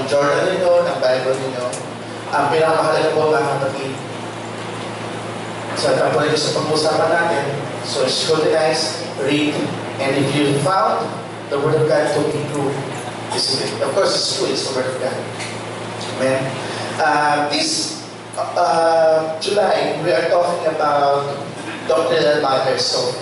ng journal ninyo, ng Bible ninyo. Ang pinakamahalaga po mga kapatid, sa tapos ito sa pag-usapan natin, so scrutinize, read, and if you found the Word of God to be true, receive it. Of course, it's true, it's the Word of God. Amen. This July, we are talking about doctrinal matters. So,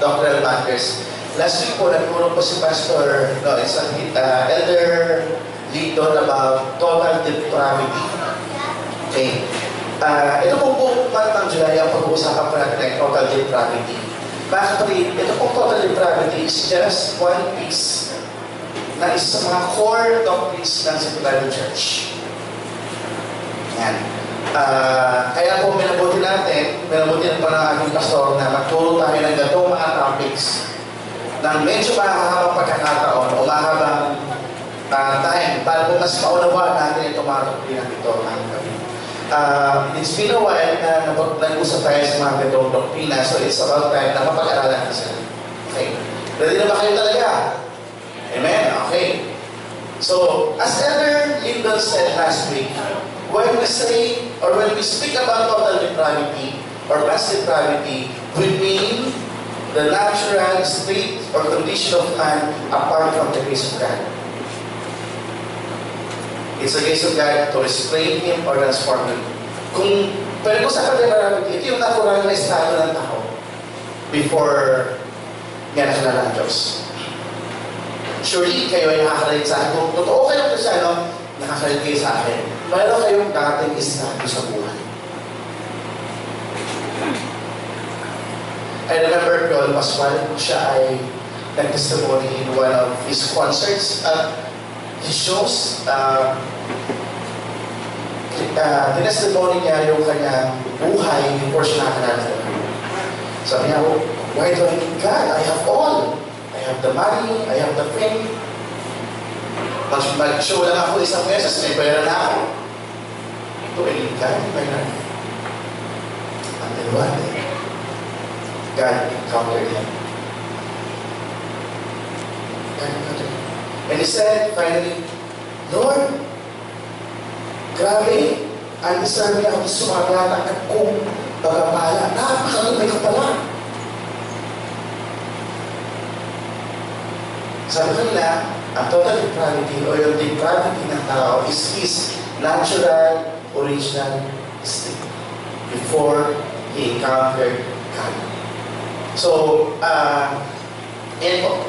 doctrinal matters. Last week po, nagturo po si Pastor, it's an elder lead doon about total depravity. Okay. Ito pong month ng July, ang pag-uusapan po natin ay total depravity. Mga kapatid, ito pong total depravity is just one piece na isa sa mga core doctrines ng Secular Church. Yan. Kaya po minabuti ng aking pastor na magturo tayo ng gatong mga topics ng medyo mahahabang pagkakataon o mahabang time para po mas maunawaan natin itong mga doktrina ito. It's been a while na nag-usap tayo sa mga gatong doktrina, so it's about time na mapag-aralan natin sila. Okay. Ready na ba kayo talaga? Amen? Okay. So, as Elder Lyndon said last week, when we say, or when we speak about total depravity or mass depravity, we mean the natural state or condition of man apart from the grace of God. It's the grace of God to restrain him or transform him. Kung pag-usapan tayo depravity, ito yung natural na estado ng tao before niya nakilala ng Diyos. Surely, kayo ay nakakalit sa akin. Kung totoo kayo Kristyano, nakakalit kayo sa akin. Mayroon kayong dating estado sa buhay. I remember Paul Pascual, siya ay nag-testimony in one of his concerts. He shows, tinestimony niya yung kanyang buhay before siya nakakilala. Sabi niya, why do I need God? I have all. I have the money, I have the fame. Mag-show lang ako isang beses, may pera na ako. Ito ay need God, may pera. Ang dalawa, God encountered him. And he said, finally, Lord, grabe, ang deserve niya akong sumagat ang kong bagapala. Napakalimay ko pala. Sabi kanila, ang total depravity o yung depravity ng tao is his natural, original state before he encountered God. So, yan po.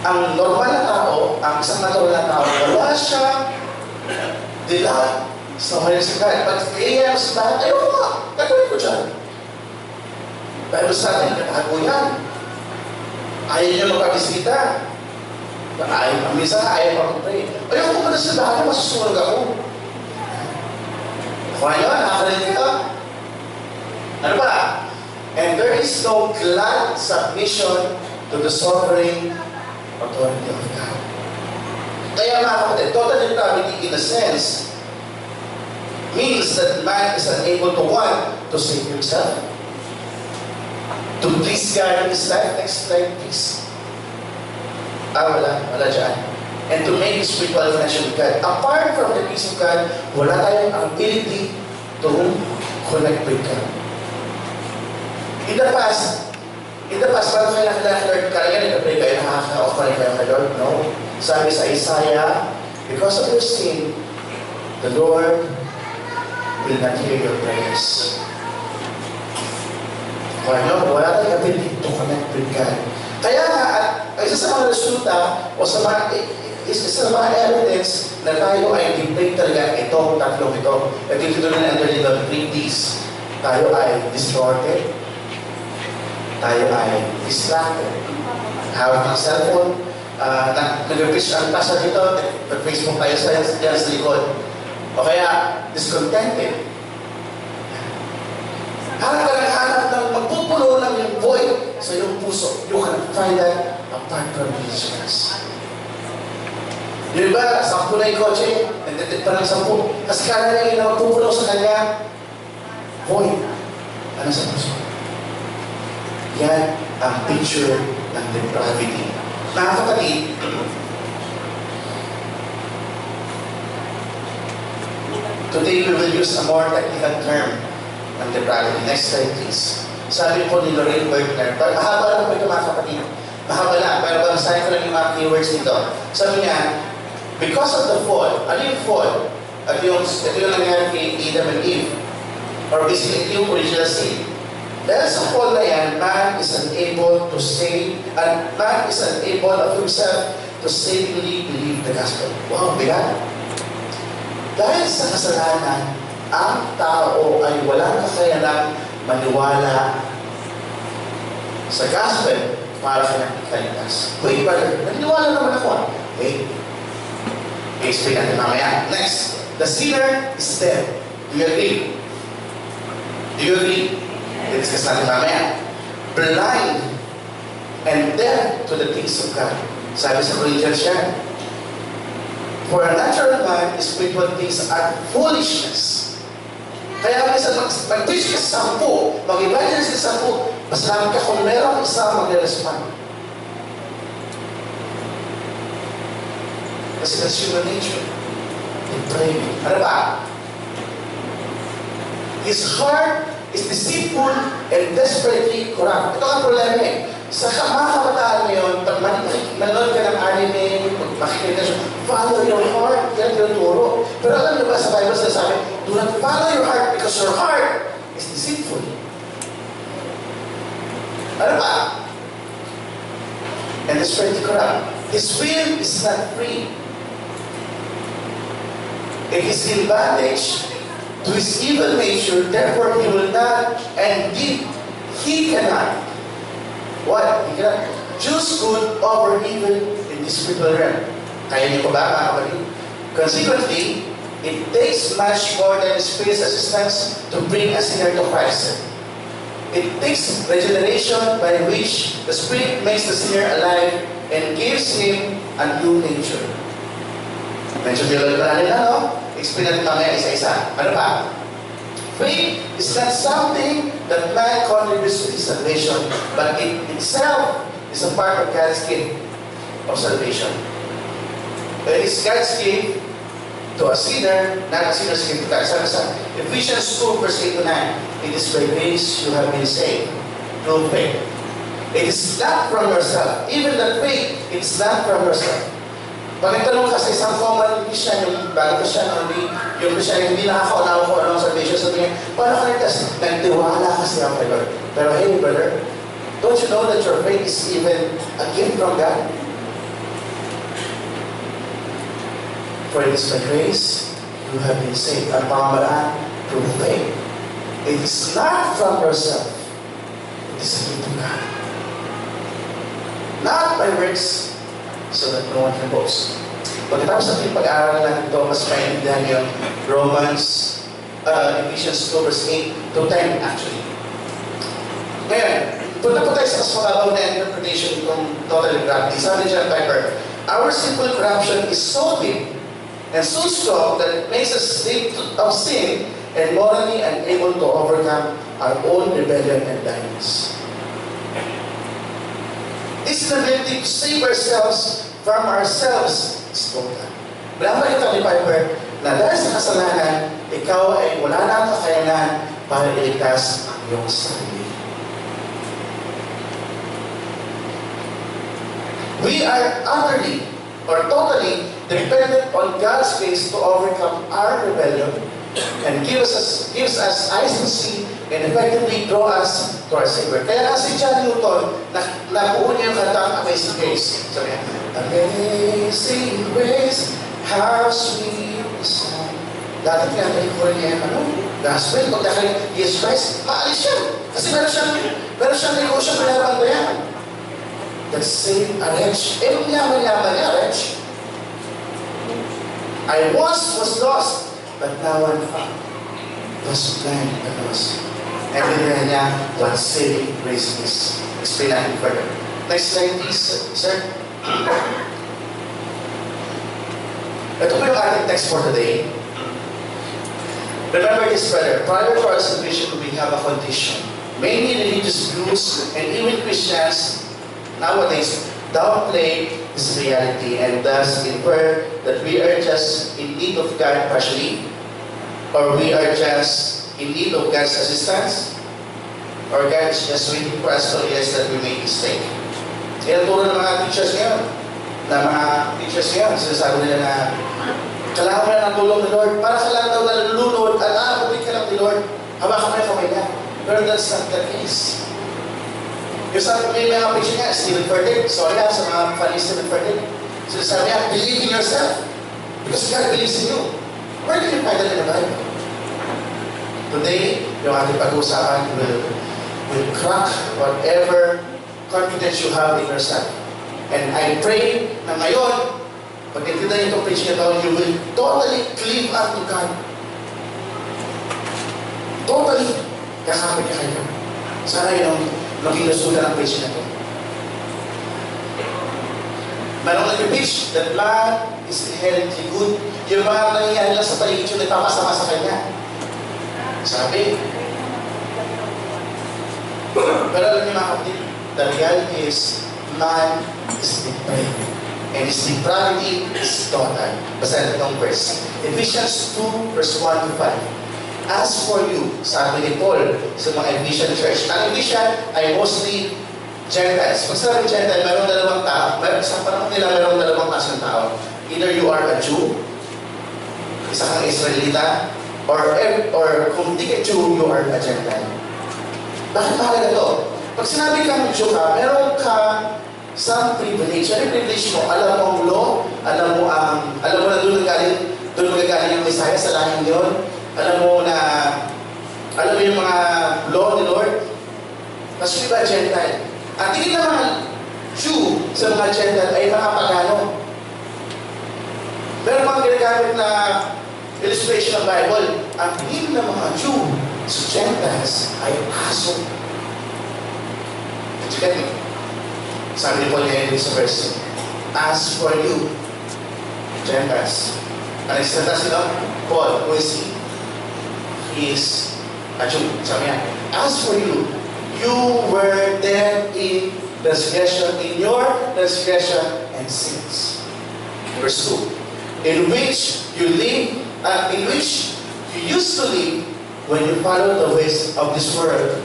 Ang normal na tao, ang isang natural na tao, wala siya dila sa mga sa God. Pag iyan sa lahat, ayoko nga, gagawin ko dyan. Pero sa atin, katago yan. Ayaw niyo magpabisita. Minsan ayaw mag-pray. Ayoko pa na sa lahat, masusunod ako. Kung yun, nakakalitin ka. Ano ba? And there is no glad submission to the sovereign authority of God. Kaya mga kapatid, total depravity in a sense means that man is unable to want to save himself, to please God in his life. Next slide, please. Wala dyan. And to make his spiritual connection with God. Apart from the peace of God, wala tayong ability to connect with God. In the past, parang kayo nakilala ng Lord, kaya nag-pray kayo, nakaka-off pa rin kayo kay Lord? No. Sabi sa Isaiah, because of your sin, the Lord will not hear your prayers. Kaya wala tayong ability to connect with God. Kaya nga, isa sa mga resulta, o sa mga evidence na tayo ay depraved talaga, itong tatlong ito. At dito na under the 3Ds. Tayo ay distorted, tayo ay distracted. Hawak ng cellphone, nag-reach ang tasa dito, nag-Facebook tayo sa likod. O kaya, discontented. Hanap ka naghanap ng magpupulo ng yung void sa iyong puso. You can find that apart from Jesus Christ. Yung iba, 10 na yung kotse, nagdatit pa ng 10. Kasi kala niya yung magpupulo sa kanya, void. Ano sa puso? Yan ang picture ng depravity. Mga kapatid, Today, we will use a more technical term ng depravity. Next slide, please. Sabi po ni Lorraine Bergner, mahaba lang po ito mga kapatid. Mahaba lang, pero basahin ko lang yung mga keywords nito. Sabi niya, because of the fall, ano yung fall? At ito yung nangyari kay Adam and Eve. Or basically, ito yung original sin. Dahil sa fall na yan, man is unable to save, and man is unable of himself to savingly believe the gospel. Wow, bigat. Dahil sa kasalanan, ang tao ay walang kakayanang maniwala sa gospel para kanyang ikaligtas. Wait, brother, naniniwala naman ako. Wait. I-explain natin mamaya. Next, the sinner is dead. Do you agree? Do you agree? I-discuss natin mamaya. Blind and dead to the things of God. Sabi sa Corinthians yan. For a natural man, spiritual things are foolishness. Kaya minsan mag-preach ka sa 10, mag-evangelist ka sa 10, masalamat ka kung merong isa mag-respond. Kasi that's human nature. Depravity. Ano ba? His heart is deceitful and desperately corrupt. Ito ang problema eh. Sa mga kabataan ngayon, pag manood ka ng anime, pag makikita siya, follow your heart, yan yung turo. Pero alam niyo ba sa Bible sinasabi, do not follow your heart because your heart is deceitful. Ano ba? And desperately corrupt. His will is not free. It is in bondage to his evil nature, therefore he will not, and he cannot. What? He cannot choose good over evil in this spiritual realm. Kaya niyo pa ba, mga kapatid? Consequently, it takes much more than Spirit's assistance to bring a sinner to Christ. It takes regeneration by which the Spirit makes the sinner alive and gives him a new nature. Mention nyo lang natin, ano? Explain natin mamaya isa-isa. Ano ba? Faith is not something that man contributes to his salvation, but it itself is a part of God's gift of salvation. It is God's gift to a sinner, not a sinner's gift to God. Sabi sa Ephesians 2, verse 8 to 9, it is by grace you have been saved, through faith. It is not from yourself. Even that faith, it is not from yourself. Pag nagtanong ka sa isang common Christian, yung bago Christian, yung Christian, hindi nakakaunawa ko anong salvation, sabi niya, paano ka nagtas? Nagtiwala ka siya kay Lord. Pero hey, brother, don't you know that your faith is even a gift from God? For it is by grace you have been saved. Ang pamamaraan through faith. It is not from yourself. It is a gift of God. Not by works, so that no one can boast. Pagkatapos natin pag-aaral natin ito, mas maintindihan yung Romans, Ephesians 2 verse 8 to 10 actually. Ngayon, punta po tayo sa kasababaw na interpretation ng total depravity. Sabi ni John Piper, our simple corruption is so deep and so strong that it makes us slave of sin and morally unable to overcome our own rebellion and blindness. This inability to save ourselves from ourselves is total. Balaman ito ni Piper na dahil sa kasalanan, ikaw ay wala na ang kakayanan para iligtas ang iyong sarili. We are utterly or totally dependent on God's grace to overcome our rebellion and gives us eyes to see and effectively draw us to our Savior. Kaya nga si John Newton, nabuo niya yung kantang Amazing Grace. Sabi niya, Amazing Grace, how sweet the sound. Dati pinatay ko niya yung gospel. Pag nakay Jesus Christ, maalis siya. Kasi meron siyang negosyo pinabandayan. That same a wretch. Eh, yaman-yaman niya, wretch. I once was lost, but now I'm found. Was blind but lost. And then niya, what saving grace is. Explain natin further. Next slide please, sir. Ito po yung ating text for today. Remember this, brother. Prior to our salvation, we have a condition. Many religious groups and even Christians nowadays downplay this reality and thus infer that we are just in need of God partially. Or we are just in need of God's assistance? Or God is just waiting for us to realize that we made mistake? Yan ang turo ng mga teachers ngayon. Sinasabi nila na kailangan mo na ng tulong ni Lord. Para sa lahat daw na nalulunod at aabot ka lang ni Lord, hawakan mo yung kamay niya. Pero that's not the case. Yung sabi may mga picture niya, Stephen Furtick, sorry sa mga fan ni Stephen Furtick. Sinasabi niya, believe in yourself. Because God believes in you. Where did you find that in the Bible? Today, yung ating pag-uusapan will crack whatever confidence you have in yourself. And I pray na ngayon, pag intindihan niyo itong preaching na ito, you will totally cleave up to God. Totally. Kakapit ka kayo. Sana yun ang maging nasulat ang preaching na ito. Mayroong nag-preach that man is inherently good. Yung mga nangyayari lang sa paligid yun, nagpapasama sa kanya. Sabi. Pero alam niyo mga kapatid, the reality is, man is depraved. And his depravity is total. Basta itong verse. Ephesians 2, verse 1 to 5. As for you, sabi ni Paul sa mga Ephesian church, ang Ephesian ay mostly Gentiles. Pag sabi Gentile, mayroong dalawang tao. Sa panahon nila, mayroong dalawang klaseng tao. Either you are a Jew, isa kang Israelita, or kung hindi ka Jew, you are a Gentile. Bakit mahalaga ito? Pag sinabi kang Jew ka, meron ka some privilege. Ano yung privilege mo? Alam mo ang law, alam mo na doon magagaling yung Messiah sa langit yun. Alam mo yung mga law ni Lord. Kasi iba Gentile. At tingin naman, Jew sa mga Gentile ay mga pagano. Meron mga ginagamit na illustration ng Bible. Ang tingin ng mga Jew sa Gentiles ay aso. Did you get me? Sabi ni Paul ngayon sa verse, as for you, Gentiles. Ang nagsalita sila, Paul, who is he? He is a Jew. Sabi niya, as for you, you were dead in transgression, in your transgression and sins. Verse 2. In which you live, in which you used to live when you followed the ways of this world,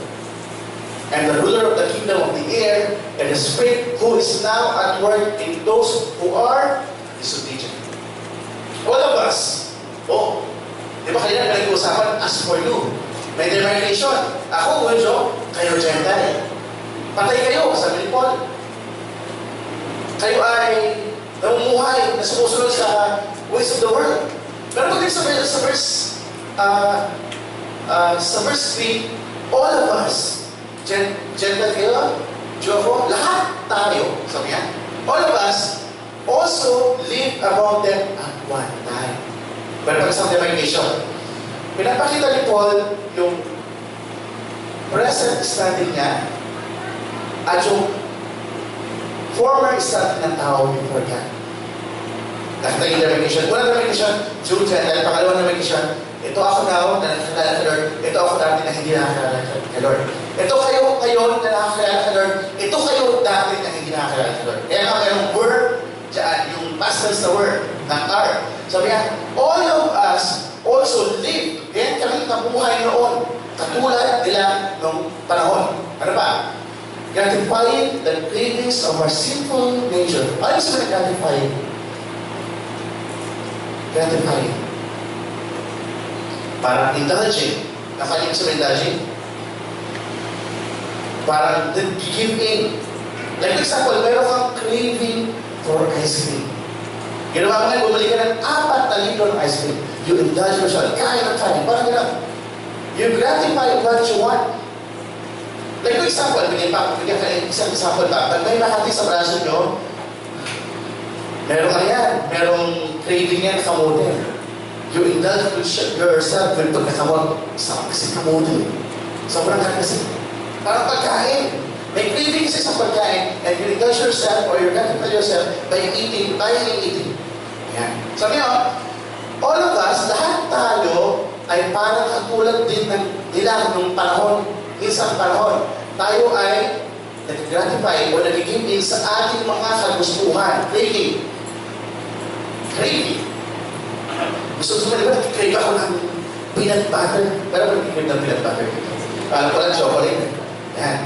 and the ruler of the kingdom of the air, and the spirit who is now at work in those who are disobedient. All of us, di ba kanina nag-uusapan, as for you, may demarcation. Ako, Jew, kayo Gentile. Patay kayo, sabi ni Paul. Kayo ay namumuhay na sumusunod sa ways of the world. Pero pag sa verse 3, all of us, Gentile kayo, Jew ako, lahat tayo, sabi niya, all of us also live among them at one time. Pero pag sa demarcation, pinapakita ni Paul yung present standing niya at yung former standing ng tao before God. Nakita yung demarcation. Unang demarcation, Jew, Gentile. Pangalawang demarcation, ito ako now na nakakilala ka Lord. Ito ako dati na hindi nakakilala ka Lord. Ito kayo ngayon na nakakilala ka Lord. Ito kayo dati na hindi nakakilala ka Lord. Kaya nga mayroong word dyan, yung past tense na word, ng R. Sabi niya, all of us also live. Kaya kami nabuhay noon. Katulad nila ng panahon. Ano ba? Gratifying the cravings of our sinful nature. Ano sabi na gratifying? Gratifying. Parang indulging. Nakalim sa indulging. Parang give in. Like for example, meron kang craving for ice cream. Ginawa mo ngayon, bumili ka ng 4 na litro ng ice cream. You indulge yourself. Kain ng kain. Parang gano'n. You gratify what you want. Like for example, bigyan ka isang example pa. Pag may nakati sa braso nyo, meron ka yan. Merong craving yan, kamote. You indulge yourself with pagkakamot. Sarap kasi kamote. Sobrang ka kasi. Parang pagkain. May craving kasi sa pagkain, and you indulge yourself or you gratify yourself by eating, Yan. Sabi nyo, all of us, lahat tayo ay parang katulad din ng nila nung panahon, isang panahon. Tayo ay nag-gratify o nagiging din sa ating mga kagustuhan. Craving. Gusto mo, di ba, nag-crave ako ng peanut butter. Pero mag-ikim ng peanut butter dito. Alam ko lang, chocolate. Yan.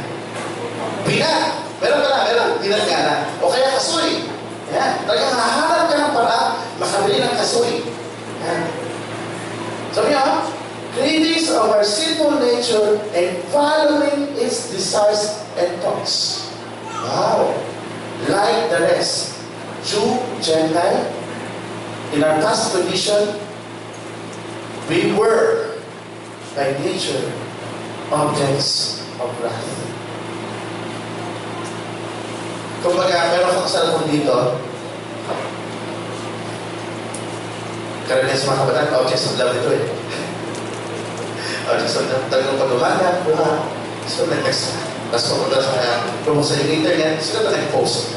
Peanut! Meron. Peanut nga na. O kaya kasoy. Yan. Talagang hahanap ka ng paraan makabili ng kasoy. Yan. Sabi niya, cravings of our sinful nature and following its desires and thoughts. Wow! Like the rest, Jew, Gentile, in our past condition, we were, by nature, objects of wrath. Kung meron kang cellphone dito, karamihan sa mga kabataan, objects of love dito eh. Objects of love, talagang pag-umaga, so nag-text na. Tapos pumunta sa internet, sila na nag-post.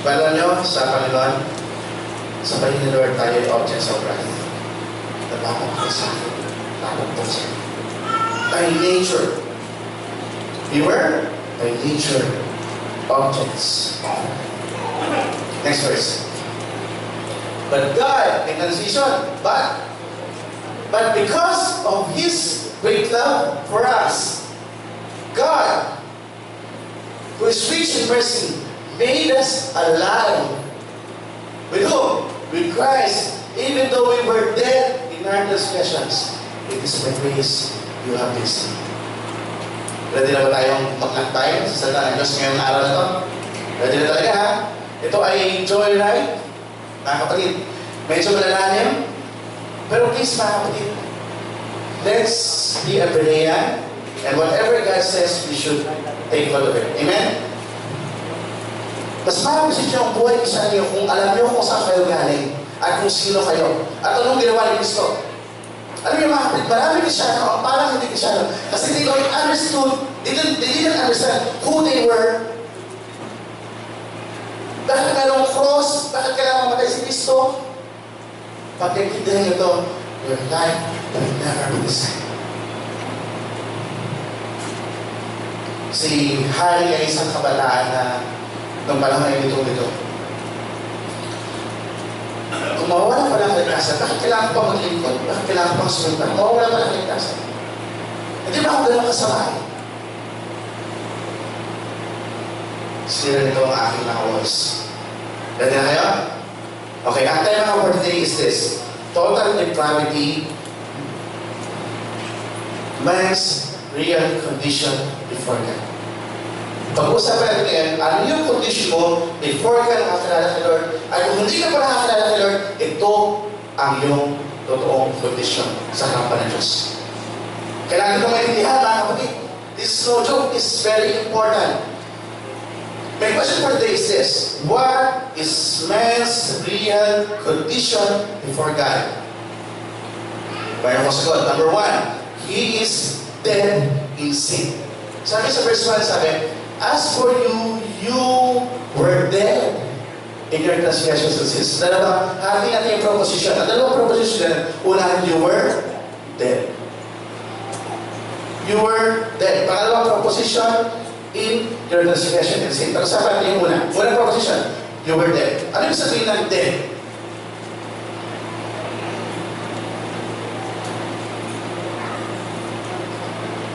Pala nyo, sa Panginoon, sa Panginoon Lord tayo objects of wrath. Nabakot ko sa akin. Nabakot ko sa akin. By nature, we were, by nature, objects. Next verse. But God, in transition, but because of His great love for us, God, who is rich in mercy, made us alive. With whom? With Christ. Even though we were dead in our transgressions, it is by grace you have been saved. Ready na ba tayong maglantay sa salita ng Diyos ngayong araw na ito? Ready na talaga ha? Ito ay joyride. Mga kapatid, medyo malalalim. Pero please mga kapatid, let's be a Berean, and whatever God says, we should take hold of it. Amen? Mas makapisit niyo ang buhay sa inyo kung alam niyo kung saan kayo galing at kung sino kayo at anong ginawa ni Kristo. Alam niyo mga kapatid, marami Kristyano, parang hindi Kristyano. Kasi they don't understood, they didn't understand who they were. Bakit merong cross? Bakit kailangan mamatay si Kristo? Pag nagtindihan niyo ito, your life will never be the same. Si Hari ay isang kabataan na nung panahon ay ito. Kung mawawala pa lang kaligtasan, bakit kailangan pa maglingkod? Bakit kailangan pang sumunod? Mawawala pa lang kaligtasan. Hindi ba ako ganun kasamahan? Sila nito ang aking mga voice. Ready na kayo? Okay, ang tema for today is this. Total depravity, man's real condition before God. Pag-uusapan natin ngayon, ano yung condition mo before ka nakakilala kay Lord? At kung hindi ka pa nakakilala kay Lord, ito ang iyong totoong condition sa harapan ng Diyos. Kailangan ito maintindihan, mga kapatid. This is no joke. This is very important. My question for today is this. What is man's real condition before God? Mayroon ko sagot. Number 1, he is dead in sin. Sabi sa verse 1, sabi, as for you, you were dead in your transgressions and sins. Dalawa, hati natin yung proposition. Ang dalawang proposition na, unahan, you were dead. You were dead. Pangalawang proposition, in your transgression and sin. Pero sabi natin yung una. Unang proposition, you were dead. Ano yung sabihin ng dead?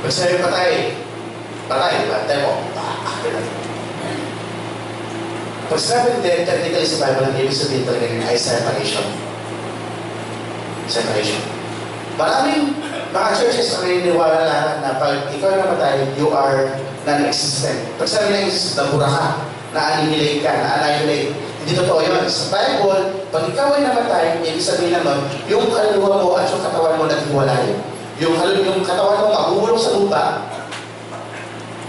Pag sabi patay, patay mo. Pag sabi ng dead, technically sa Bible, ang ibig sabihin talaga yun ay separation. Separation. Maraming mga churches ang naniniwala na pag ikaw namatay, you are non-existent. Pag sabi na exist, nabura ka, na-annihilate ka, na-annihilate. Hindi totoo yun. Sa Bible, pag ikaw ay namatay, ibig sabihin naman, yung kaluluwa mo at yung katawan mo naghiwalay. Yung katawan mo magugulong sa lupa,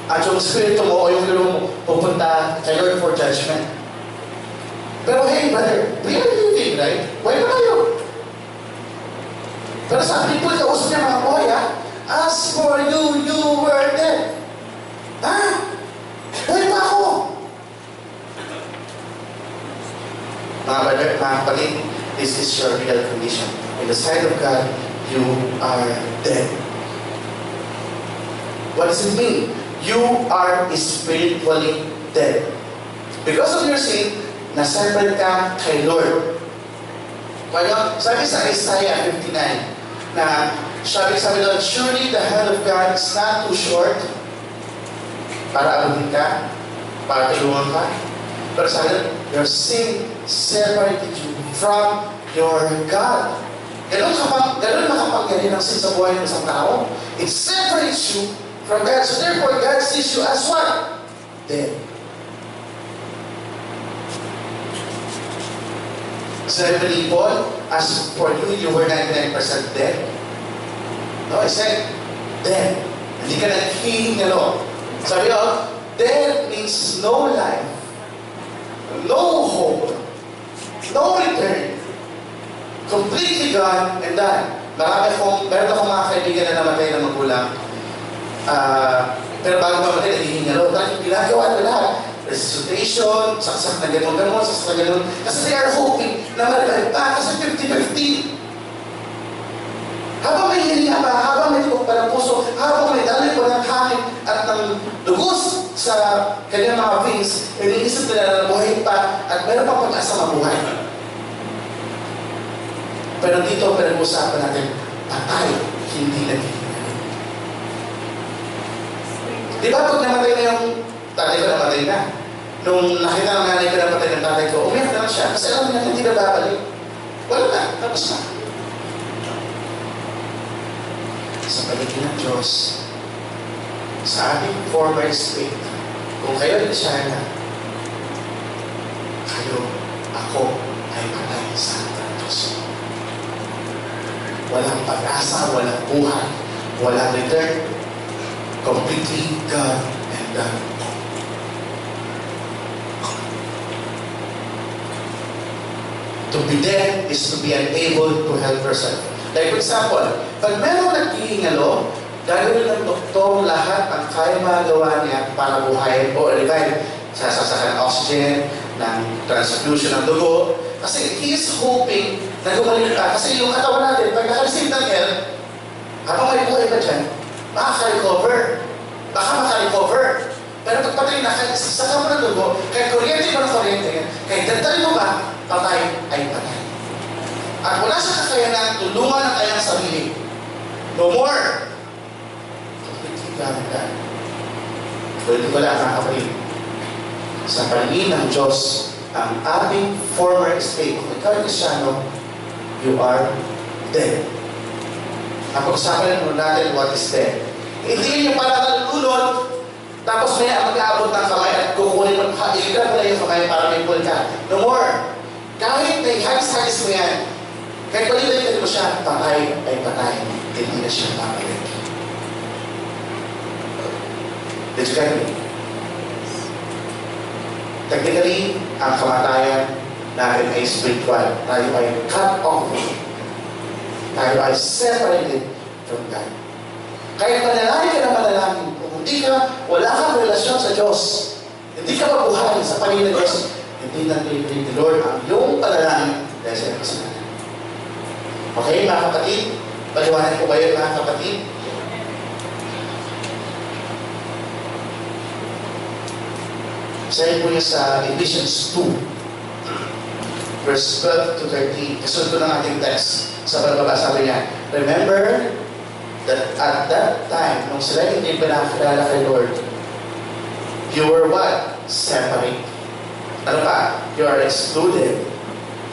at yung spirito mo o yung kaluluwa mo pupunta kay Lord for judgment. Pero hey, brother, we are living, right? Why ba tayo? Pero sabi po, kausap niya mga boy, as for you, you were dead. Ha? Buhay pa ako. Mga brother, mga kapatid, this is your real condition. In the sight of God, you are dead. What does it mean? You are spiritually dead. Because of your sin, naseparate ka kay Lord. Sabi sa Isaiah 59, na sabi doon, surely the hand of God is not too short para abutin ka, para tulungan ka. Pero sabi doon, your sin separated you from your God. Ganun makapangyari ng sin sa buhay ng isang tao. It separates you from God. So therefore, God sees you as what? Dead. Sabi ni Paul, as for you, you were 99% dead. No, I said, dead. Hindi ka naghihingalo. Sabi ko, dead means no life, no hope, no return. Completely gone and done. Meron akong mga kaibigan na namatay na magulang. Pero bago mamatay, naghihingalo. Talagang ginagawa nila. Resuscitation, saksak na gano'n, saksak na gano'n. Kasi they are hoping na malibay pa kasi 50-50. Habang may hininga pa, habang may tibok pa ng puso, habang may daloy pa ng hangin at ng dugos sa kanyang mga veins, iniisip nila na buhay pa at meron pang pag-asa mabuhay. Pero dito, pinag-usapan natin, patay, hindi naghihinga. Di ba pag namatay na yung tatay ko namatay na? Nung nakita ng nanay ko namatay ng tatay ko, umiyak na lang siya kasi alam niya hindi na babalik. Wala na, tapos na. Sa paligid ng Diyos, sa ating former state, kung kayo rin siya na, kayo, ako, ay patay sa ating Diyos. Walang pag-asa, walang buhay, walang return, completely gone and done. To be dead is to be unable to help yourself. Like for example, pag meron naghihingalo, gagawin ng doktor lahat ang kaya magawa niya para buhayin o revive. Sasasakan ng oxygen, ng transfusion ng dugo. Kasi he is hoping na gumaling ka. Kasi yung katawan natin, pag nakareceive ng health, habang may buhay ka dyan, makaka-recover. Baka maka-recover. Pero pag patay na, kahit sasaka mo ng dugo, kahit kuryente mo ng kuryente yan, kahit dantay mo ba, patay ay patay. At wala sa kakayanan, tulungan ang kanyang sarili. No more. Completely gone. Tuloy ko lang mga kapatid. Sa paningin ng Diyos, ang ating former state, kung ikaw ay Kristyano, you are dead. Ang pag-usapan natin, what is dead? Hindi yung parang nalulunod, tapos may mag-aabot ng kamay at kukunin mo, i-grab mo na yung kamay para may pull ka. No more. Kahit may hagis-hagis mo yan, kahit palitin mo siya, patay ay patay. Hindi na siya papalik. Did you get me? Technically, ang kamatayan natin ay spiritual. Tayo ay cut off. Tayo ay separated from God. Kahit manalangin ka na manalangin, kung hindi ka, wala kang relasyon sa Diyos, hindi ka mabuhay sa paningin ng Diyos, hindi na nililinig ni Lord ang iyong panalangin dahil sa iyong kasalanan. Okay, mga kapatid? Paliwanag ko ba yun, mga kapatid? Sabi po niya sa Ephesians 2, verse 12 to 13. Kasunod ko ng ating text. Sa pagbaba, sabi niya, remember that at that time, nung sila hindi pinakilala kay Lord, you were what? Separate. Ano pa? You are excluded.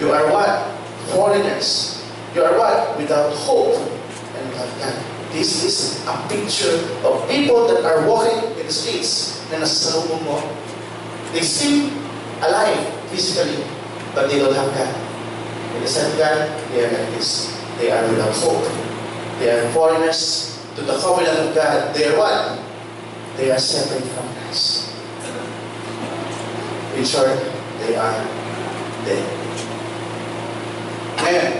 You are what? Foreigners. You are what? Without hope and without God. This is a picture of people that are walking in the streets na nasasalubong mo. They seem alive physically, but they don't have God. In the sight of God, they are like this. They are without hope. They are foreigners to the covenant of God. They are what? They are separate from us. In short, they are dead. Ngayon,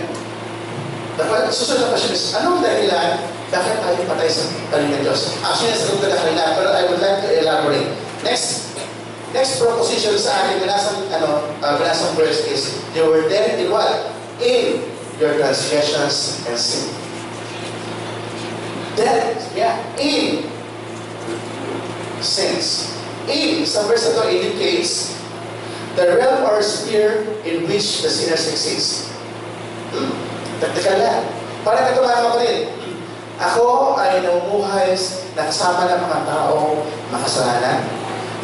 dapat susunod na pa siya, anong dahilan bakit tayo patay sa paningin ng Diyos? Actually, nasagot ko na kanina, pero I would like to elaborate. Next proposition sa akin, binasang verse is, you were dead in what? In your transgressions and sin. Dead, yeah, in sins. In, sa verse na ito indicates the realm or sphere in which the sinners exist. Taktikal yan. Parang ito mga kapatid, ako ay namumuhay na kasama ng mga tao makasalanan.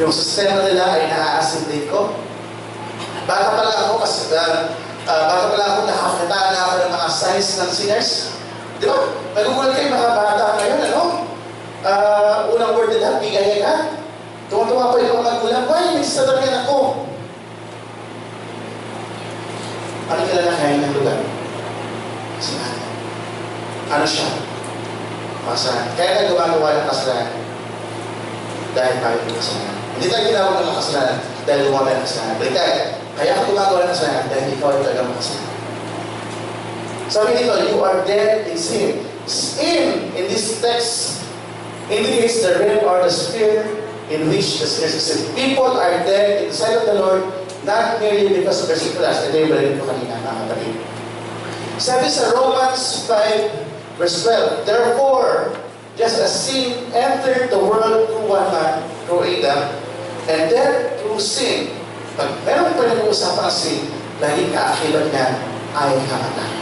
Yung sistema nila ay naa-assimilate ko. Baka pala ako, nakakita na ako ng mga signs ng sinners. Di ba? Nagugulat kayo mga bata ngayon, ano? Unang word nila, bigay ka. Tuwa-tuwa pa yung mga magulang, why, may sasabihin ako? Ano kilala kayo ng lugar? Kasalanan. Ano siya? Kasalanan. Kaya tayo gumagawa ng kasalanan. Dahil tayo ng kasalanan. Hindi tayo ginawag ng kasalanan dahil gumawa ng kasalanan. Baliktad. Kaya ako gumagawa ng kasalanan dahil ikaw ay talagang makasalanan. Sabi dito, you are dead in sin. Sin, in this text, indicates the realm or the sphere in which the sinners exist. People are dead in the sight of the Lord, not merely because of their sinfulness. Ito yung balik ko kanina, mga kapatid. Sabi sa Romans 5, verse 12, therefore, just as sin entered the world through one man, through Adam, and death through sin, pag meron pa rin usapan ang sin, laging kaakibat niya ay kamatayan.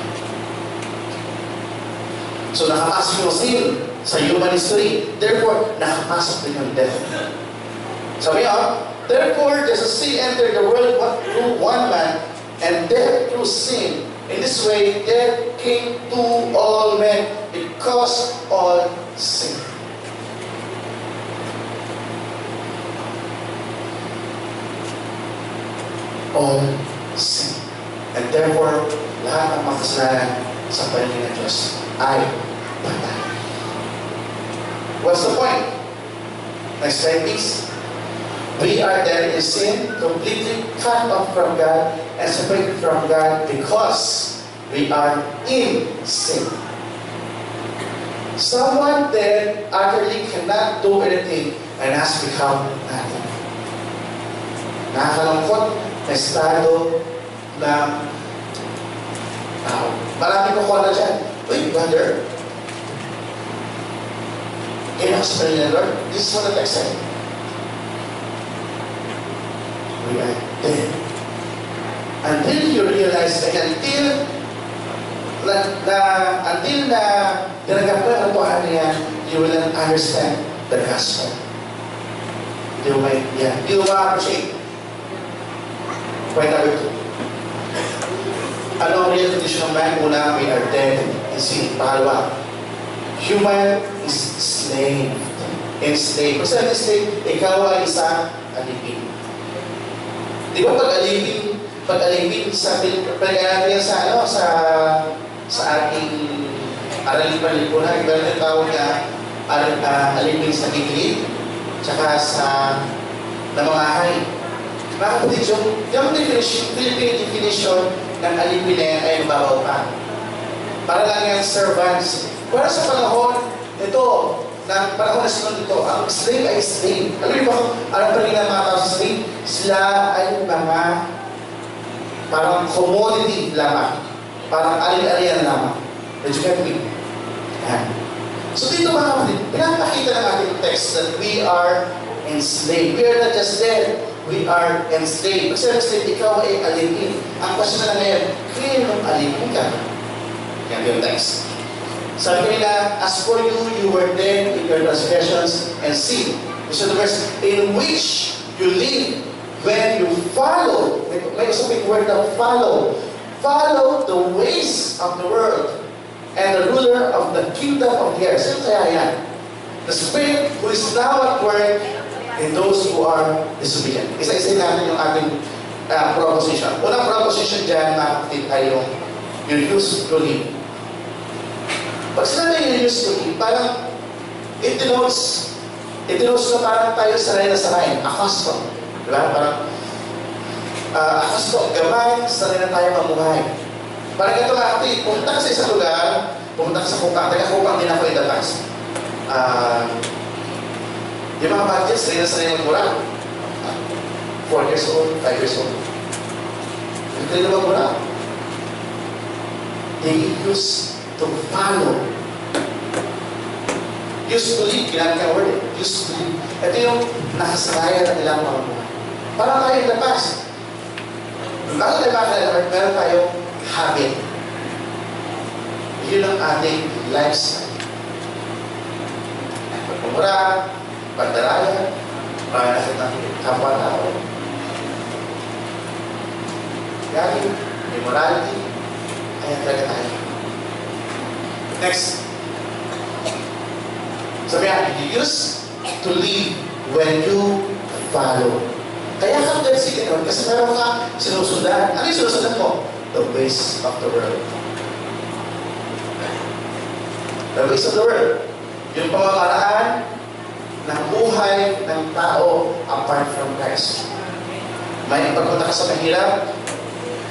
So nakapasok yung sin sa human history. Therefore, nakapasok din yung death. Sabi niya, therefore, just as sin entered the world through one man, and death through sin. In this way, death came to all men because all sin. All sin. And therefore, lahat ng makasalanan sa paningin ng Diyos ay patay. What's the point? Next slide, please. We are dead in sin, completely cut off from God and separated from God because we are in sin. Someone dead utterly cannot do anything and has become nothing. Nakakalungkot na estado ng tao. Marami ko na dyan. Wait, brother. Kaya ako sa kanila, Lord, this is what the text said. We are dead. Until you realize, until na tinanggap mo yung katotohanan niya, you will not understand the gospel. Hindi mo maintindihan. Hindi mo ma-appreciate. Point number 2. Ano ang real condition of man? Una, we are dead in sin. Pangalawa, human is slave. Enslaved. Kasi ang slave, ikaw ay isang alipin. Di ba pag-alipin sa pag-alipin sa ating aralin palipunan, iba rin tawag na alipin sa gigilid, tsaka sa namamahay. Mga kapatid, yung Philippine definition ng alipin na yan ay mababaw pa. Para lang yan servants. Para sa panahon ito, ng panahon na sunod ito, ang slave ay slave. Alam niyo ba kung anong paningin ng mga tao sa slave? Sila ay mga parang commodity lamang. Parang alin-alian lamang. Did you get me? Yan. So dito mga kapatid, pinapakita ng ating text that we are enslaved. We are not just dead. We are enslaved. Kasi enslaved, ikaw ay alipin. Ang question na ngayon, kailanong alipin ka? Yan yung text. Sabi nila, as for you, you were dead in your transgressions and sin. So the verse, in which you live when you follow, may usaping word na follow the ways of the world and the ruler of the kingdom of the air. Sino kaya yan? The Spirit who is now at work in those who are disobedient. Isa-isa natin yung ating proposition. Unang proposition dyan, mga kapatid, ay yung you used to live. Pag sinabi yung used to live, parang it denotes na parang tayo sanay na sanay, accustomed. Diba? Parang accustomed, gamay, sanay na tayo mamuhay. Parang ito mga kapatid, pumunta ka sa isang lugar, pumunta ka sa kupang, taga-kupang din ako in the past. Yung mga budgets, sanay na magmura. 4 years old, 5 years old. Hindi na magmura. They used to follow. Used to live, ginamit ka word eh. Used to live. Ito yung nakasanayan na nilang mga buhay. Parang tayo in the past. Bago tayo meron tayong habit. Yun ang ating lifestyle. Pagmumura, pagdaraya, pananakit ng kapwa-tao. Galing, immorality, ayan talaga tayo. Next. Sabi nga, you used to live when you follow. Kaya ka kasi gano'n, kasi meron ka sinusundan. Ano yung sinusundan mo? The ways of the world. The ways of the world. Yung pamamaraan ng buhay ng tao apart from Christ. May pagpunta ka sa mahirap,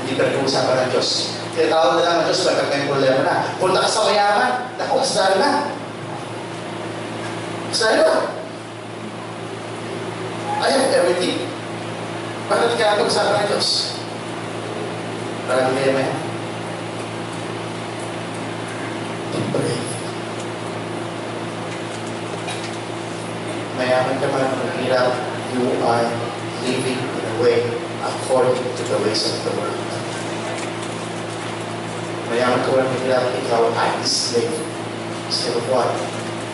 hindi ka nag-uusapan ng Diyos. Kaya tawag na lang ng Diyos, bakit may problema na. Punta ka sa mayaman, naku, kasalanan na. Kasalanan na. I have everything. Bakit kaya pag-usapan ng Diyos? Parang hindi mayaman. Depravity. Mayaman ka man, mahirap, you are living in a way according to the ways of the world. Mayaman ka man, mahirap, ikaw ay slave. Instead of what?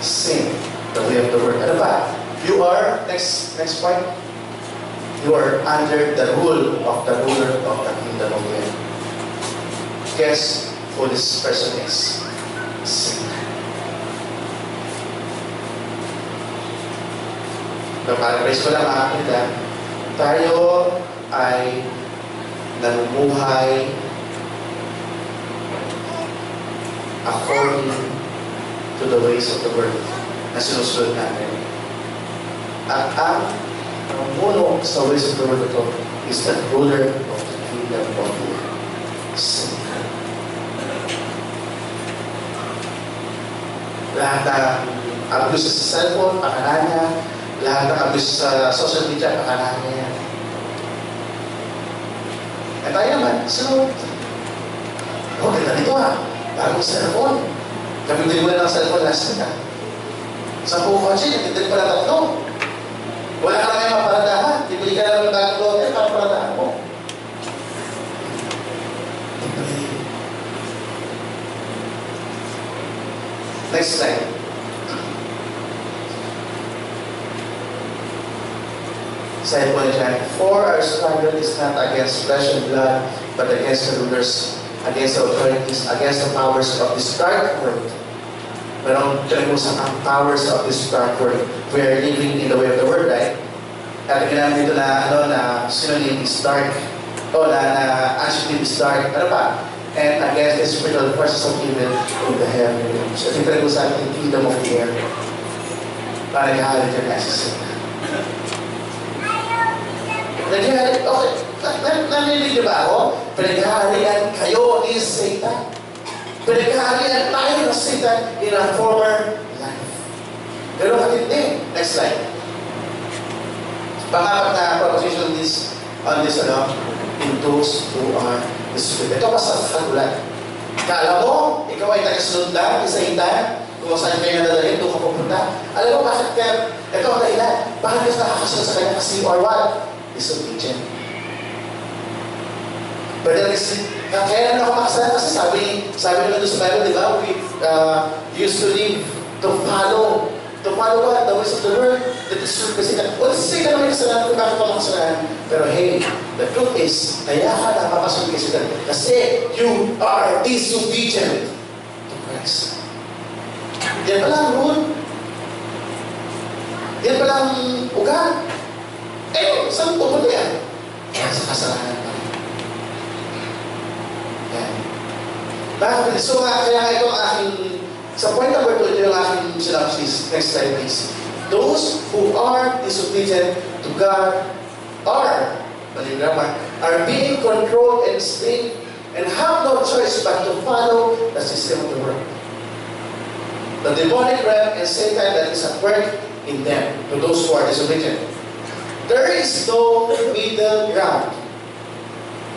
Sin, the way of the world. Ano ba? You are, next point, you are under the rule of the ruler of the kingdom of heaven. Guess who this person is? Sin. Paraphrase ko lang mga kapatid, tayo ay namumuhay according to the ways of the world na sinusunod natin. At ang muno sa ways of the world ito is the ruler of the kingdom of sin. Lahat ng abuse sa cellphone, pakalanan niya. Lahat ng abuse sa social media, pakalanan niya yan. At tayo naman, sunod. Ganda nito bagong cellphone. Gamitin mo na ng cellphone last na. Sa buong kotse, nagtitin pa na 3. Wala ka na ngayon maparadahan. Bibili ka na ng bagong lote para paradahan mo. Next slide. Slide 1. For our struggle is not against flesh and blood, but against the rulers, against the authorities, against the powers of this dark world. Pero kalimusan ang powers of this dark world. We are living in the way of the world, right? At ginamit dito na synonym is dark. Na adjective is dark. Ano pa? And against the spiritual forces of evil in the heavenly realms. So, ito rin sa ating kingdom of the air. Para nag-aalit yung nasa nag-aalit, okay. Nanilig ba ako? Pinag-aalian kayo ni Satan. Pinag-aalian tayo ng Satan in our former life. Pero katindi. Next slide. Pangapat na proposition on this, in those who are the Spirit. Ito pa sa kagulat. Kala mo, ikaw ay tagasunod lang, isa-ita, kung saan kayo nadalhin, doon ka pupunta. Alam mo, bakit ka, ito ang dahilan. Bakit ka nakakasunod sa kanya kasi or what? Disobedient. But kaya na ako makasalanan kasi sabi nila doon sa Bible, di ba? We used to live to follow what? The ways of the world. The truth kasi sige ka naman kasalanan kung bakit ako makasalanan. Pero hey, the truth is, kaya ka nakakasunod kasi kasi you are disobedient to Christ. Yan pala ang rule. Yan pala ang ugat. Saan pupunta yan? Yan sa kasalanan pa. Yan. Bakit? So kaya ito ang aking, sa point number 2, ito yung aking synopsis. Next slide please. Those who are disobedient to God are being controlled and enslaved and have no choice but to follow the system of the world. The demonic realm and Satan that is at work in them, to those who are disobedient. There is no middle ground.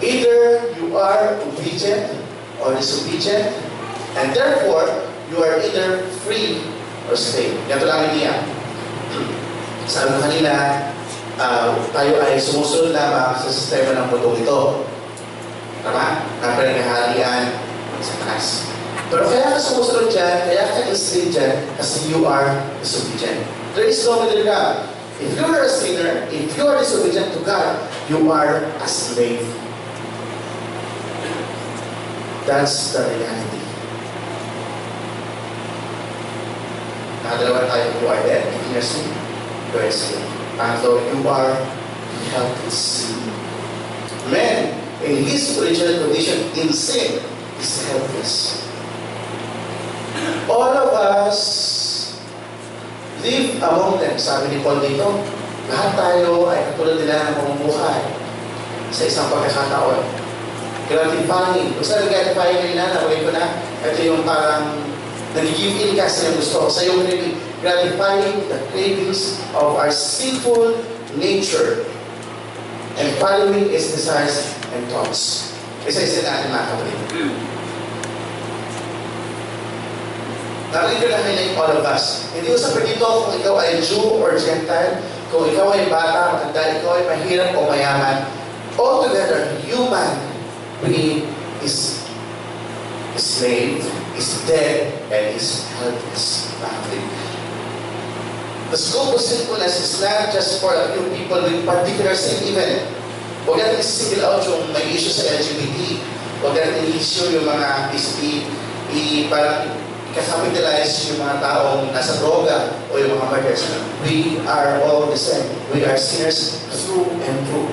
Either you are obedient or disobedient, and therefore, you are either free or slave. Yan lang ang idea. Sabi ko kanina, tayo ay sumusunod lamang sa sistema ng mundong ito. Tama? Na pinanghahalian sa taas. Pero kaya ka sumusunod dyan, kaya ka enslaved dyan, kasi you are disobedient. There is no middle ground. If you are a sinner, if you are disobedient to God, you are a slave. That's the reality. Nakadalawa tayo, you are dead, in your sin, you are a slave. And though you are helpless. Man, in his original condition, in sin, is helpless. All of us live among them. Sabi ni Paul dito, lahat tayo ay katulad nila ng mamumuhay sa isang pagkakataon. Gratifying. Kung saan gratifying kanina, naway ko na, ito yung parang nag-give in kasi ng gusto. Sa yung gratifying the cravings of our sinful nature and following its desires and thoughts. Isa-isa natin mga kapatid. Narinig ko na highlight all of us. Hindi usap dito kung ikaw ay Jew or Gentile, kung ikaw ay bata, matanda, ikaw ay mahirap o mayaman. Altogether, human being is slave, is dead, and is helpless. The scope of sinfulness is not just for a few people with particular sin even. Huwag natin single out yung may issue sa LGBT. Huwag natin issue yung mga parang i-capitalize yung mga taong nasa droga o yung mga murders. We are all the same. We are sinners through and through.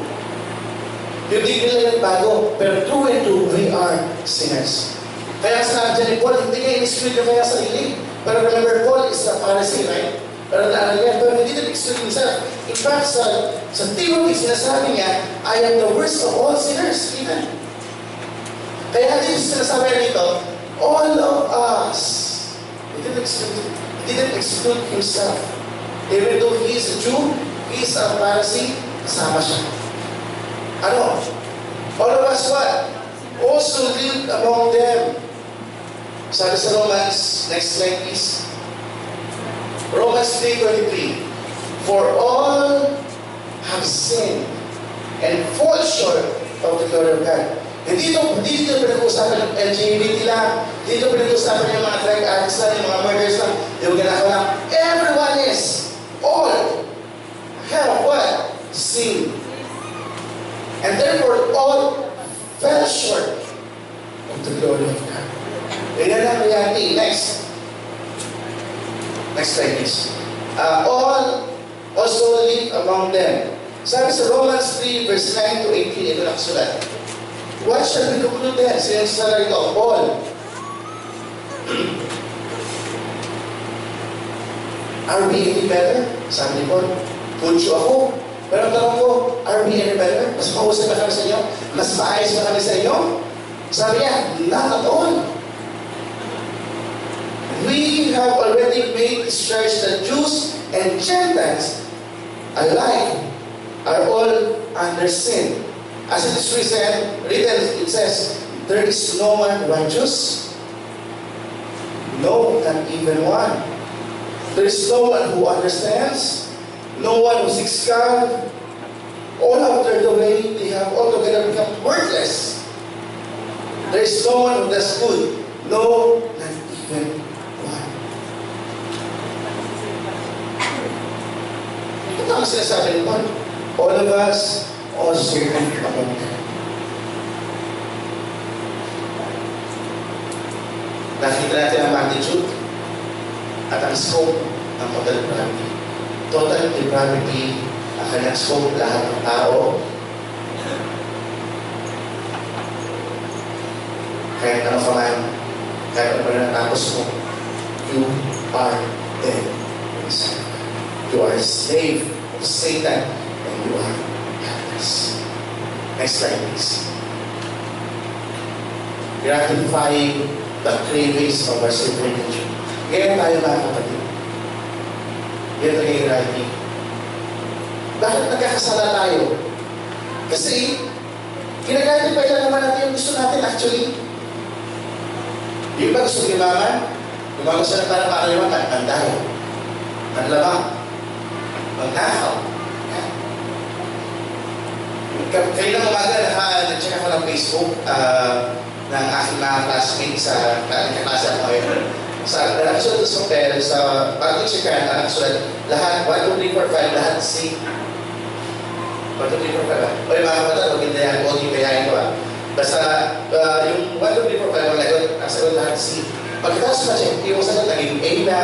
Yung di nila bago, pero through and through, we are sinners. Kaya sa dyan ni Paul, hindi niya in-exclude yung kaya sarili. Pero remember, Paul is a Pharisee, right? Pero naalala niya, pero hindi niya exclude himself. In fact, sa Timothy, sinasabi niya, I am the worst of all sinners, even. Kaya dito sinasabi niya dito, all of us, he didn't exclude himself. Even though he is a Jew, he is a Pharisee, kasama siya. Ano? All of us what? Also lived among them. Sabi sa Romans, next slide please. Romans 3:23. For all have sinned and fall short of the glory of God. Hindi dito pinag-uusapan ng LGBT lang. Dito pinag-uusapan yung mga drug addicts lang, yung mga murders lang, yung ginagawa lang. Everyone is, all have what? Sin. And therefore, all fell short of the glory of God. Yan ang reality. Next slide please. All also live among them. Sabi sa Romans 3 verse 9 to 18, ito nakasulat. What shall we conclude then? Sino sa ito? All. Are we any better? Sabi ni Paul, Kuncho ako. Pero ang tanong ko, are we any better? Mas mahusay ba kami sa inyo? Mas maayos ba kami sa inyo? Sabi niya, not at all. We have already made this church that Jews and Gentiles alike are all under sin. As it is written, it says, there is no one righteous, no, not even one. There is no one who understands, no one who seeks God. All after the way, they have altogether become worthless. There is no one who does good, no, not even one. Ito ang sinasabi nito. All of us also among them. Nakita natin ang magnitude at ang scope ng total depravity. Total depravity, ang kanyang scope, lahat ng tao. Kahit ano ka man, kahit ano na natapos mo, you are dead. You are a slave of Satan and you are helpless. Next slide please. Gratifying the cravings of our sinful nature. Ganyan tayo mga kapatid. Ganyan tayo yung reality. Bakit nagkakasala tayo? Kasi, ginagratify lang naman natin yung gusto natin actually. Yung iba gusto limaman, yung gusto na parang makalimutan, panday, manlamang, magnakaw. Kailang umaga, nag-check ako ng Facebook, ng aking mga classmates sa klase ako ngayon. Sa nakasulat sa papel, sa parang check-in, nakasulat lahat, 1, 2, 3, 4, 5, lahat C. 1, 2, 3, 4, 5. O yung mga kapatid, huwag hindi yan, huwag kayahin ko Basta yung 1, 2, 3, 4, 5, nakasagot lahat C. Pagkatapos na check, yung sagot naging A na,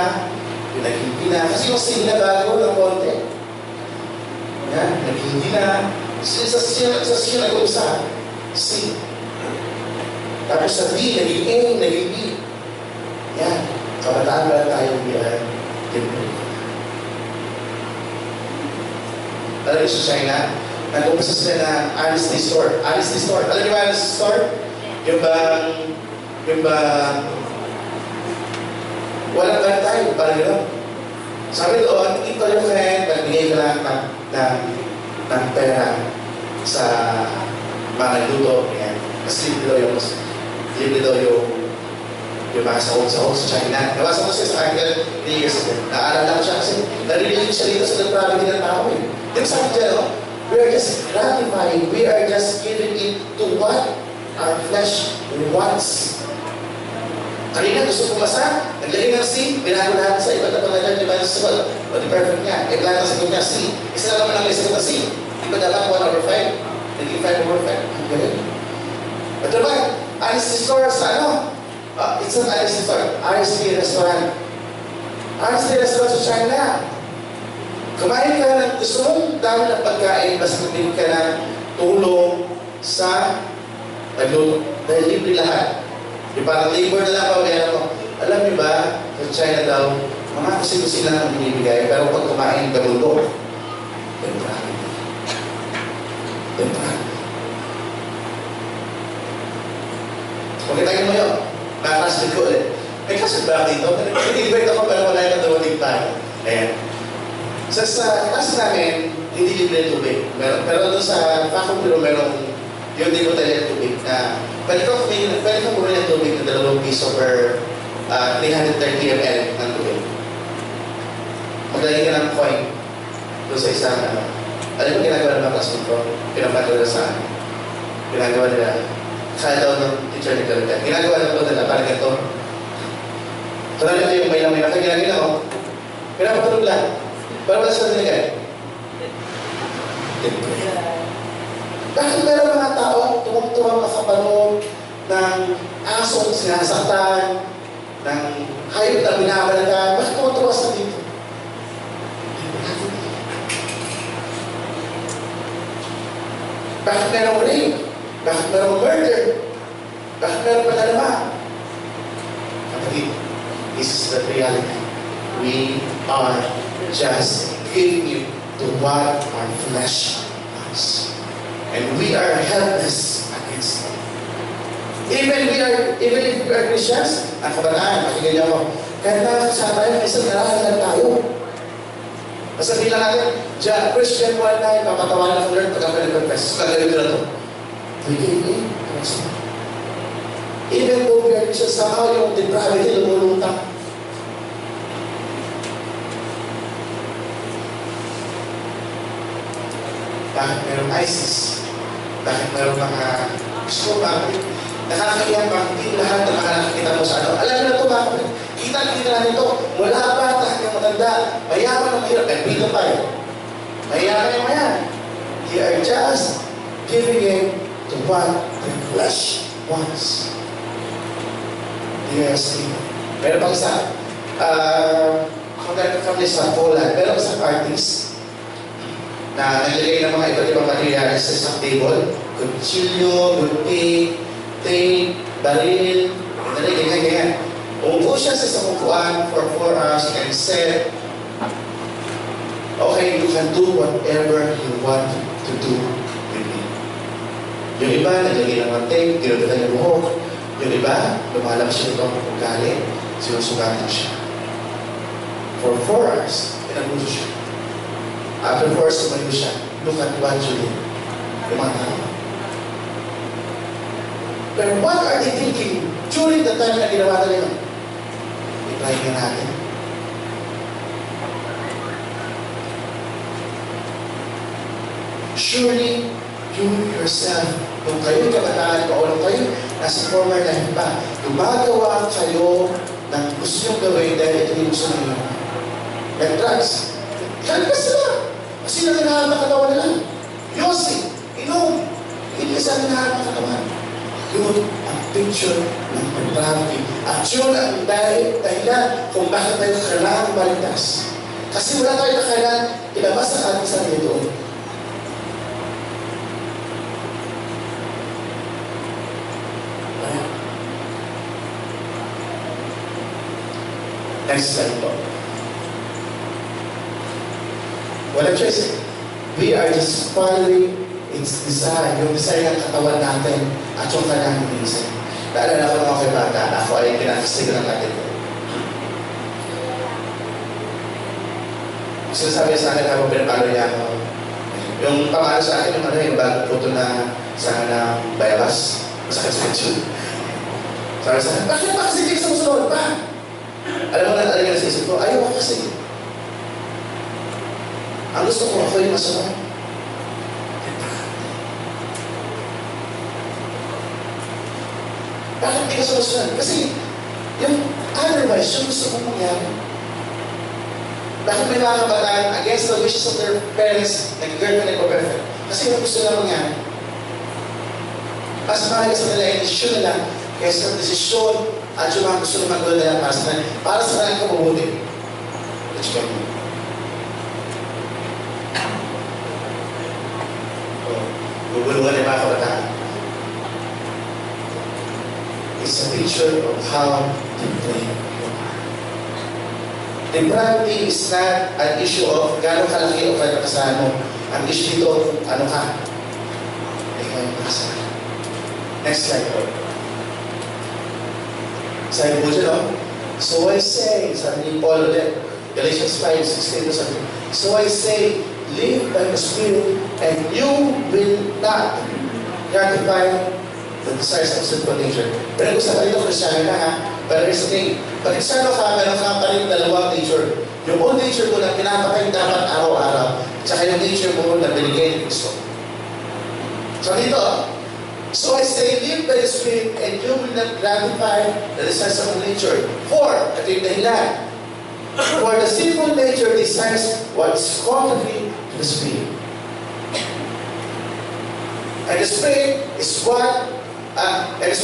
yung naging B na, kasi yung C na bago ng konti. Yan, naging D na. Sa C nag-uusa, C. Tapos sa B, naging A, naging B. Yan, kabataan ba tayo biyan? Alam niyo sa China, nag-umpisa sila na honesty store. Honesty store. Alam niyo ba honesty store? Yung ba, walang bantay, parang gano'n. Sabi doon, ito yung friend, nagbigay ka lang ng pera sa mga luto. Yan. Kasi libre daw yung mga sahog-sahog sa China. Nabasa ko siya sa akin 3 years ago. Naalala ko siya kasi narinig siya dito sa depravity ng tao eh. Yung sabi dyan, we are just gratifying, we are just giving in to what our flesh wants. Kanina gusto pumasa, naglagay ng C, binago lahat sa iba't ibang lahat, di ba yung sagot? O di perfect niya, eh lahat ng sagot niya C. Isa na naman ang may sagot na C. Di ba dapat 1/5? Naging 5/5. Ang galing. Ito naman, honesty store sa ano? It's an honesty store. RSP restaurant. RSP restaurant sa China. Kumain ka ng gusto mong dami ng pagkain, basta kumili ka ng tulong sa nagluto. Dahil libre lahat. Yung parang labor na lang pamilya mo. Alam niyo ba, sa China daw, mga kasi lang ang binibigay, pero pag kumain, galuto. Depravity. Depravity. Okay, tayo mo yun. Nakakasbid ko ulit. May kasbid ba dito? Nag-invite ako, pero wala yung dumating tayo. Ayan. Sa klase namin, hindi libre yung tubig. Pero doon sa faculty room, merong yung di mo talaga tubig na pwede kang bumili ng tubig na 2 piso per 330 ml ng tubig. Maglalagay ka ng coin doon sa isang alam mo ginagawa ng mga classmate ko? Pinapagdala sa akin. Ginagawa nila. Kaya daw ng teacher ni Clarita. Ginagawa na ito nila parang ito. Tala nito yung may lamay. Kaya ginagawa ko. Pinapatulog lang. Pero wala sa nilagay. Bakit meron mga tao tumutulong sa kapanood ng asong sinasaktan, ng hayop na binabalatan? Bakit tumutulong sa dito? Bakit merong rape? Bakit merong murder? Bakit merong panalama? Kapatid, this is the reality. We are just giving you to what our flesh wants. And we are helpless against them. Even if we are Christians, ang kabataan, pakinggan niyo ako, kahit nakakasama tayo, minsan narahalan tayo. Masabihin lang natin, Christian one night, papatawanan ng Lord pag ako nag-confess. Kagawin ko na ito. Even though we are Christians, somehow yung depravity lumulutang. Bakit merong ISIS? Bakit merong mga gusto bakit? Nakakaiyak bakit hindi lahat na nakakita mo sa ano? Alam mo na ito bakit? Kita natin ito. Mula bata hanggang matanda. Mayaman ang mahirap. Kahit pito tayo. Mayaman yung mayan. They are just giving in to what the flesh wants. They are asleep. Meron pang isa. Kung kami sa Poland, meron isang artist na naglagay ng mga iba't ibang materials sa isang table. Kutsilyo, gunting, tape, baril, ganyan. Umupo siya sa isang upuan for 4 hours and said, okay, you can do whatever you want to do with me. Yung iba, naglagay ng mga tape, ginagatan yung buhok. Yung iba, lumalabas siya ito ang ugali, sinusugatan siya. For 4 hours, inabuso siya. After 4 hours, tumayo siya. Look at what you did. Yung mga tao. Pero what are they thinking during the time na ginawa nila? I-try nga natin. Surely, you yourself Kung kayo'y kabataan pa o nung kayo nasa former life pa, gumagawa kayo ng gusto niyong gawin dahil ito yung gusto niyo. Like drugs. Kalpas sila. Kasi nangyayari ang katawan nila. Yossi, inom. Hindi sa nangyayari ang katawan. Yun ang picture ng depravity. At yun ang dahilan kung bakit tayo kailangan maligtas. Kasi wala tayo kailangan ilabas ang ating sarili doon. Next slide po. Walang choice. We are just following its design, yung design ng katawan natin at yung kanyang inisip. Naalala ko mga kay bata, ako ay pinakasigan ng natin ko. Sinasabi sa akin habang pinapalo niya ako, yung pamalo sa akin, yung bagong puto na sa ng bayabas, masakit-sakit yun. Sabi sa akin, bakit ba kasi hindi ka sumusunod pa? Alam mo na talaga sa isip ko, ayaw ko kasi. Ang gusto ko, ako yung masunod. Bakit hindi ka sumusunod? Kasi, yung otherwise, yung gusto kong mangyari. Bakit may mga kabataan against the wishes of their parents, nag-girlfriend o boyfriend? Kasi yung gusto nila mangyari. Mas mahalaga sa nila, yung desisyon nila, kaysa desisyon at yung mga gusto naman gawin nila para sa kanilang kabubuti. Let's go. Guguluhan yung mga kabataan. It's a picture of how to play. Depravity is not an issue of gano'ng kalaki o kalakasan mo. Ang issue dito, ano ka? Ikaw yung kasama. Next slide po. Sabi po dyan, no? So I say, sabi ni Paul ulit, Galatians 5:16, sabi, so I say, live by the Spirit, and you will not gratify the desires of sinful nature. Pero kung sa kanito, Kristyano na ha, pero here's the thing, pag Kristyano ka, meron ka pa rin dalawang nature. Yung old nature mo na pinapatay dapat araw-araw, tsaka yung nature mo na binigay ni Kristo. So dito, so I say, live by the Spirit, and you will not gratify the desires of nature. For, ito yung dahilan, for the sinful nature desires what is contrary to the Spirit. And the Spirit is what is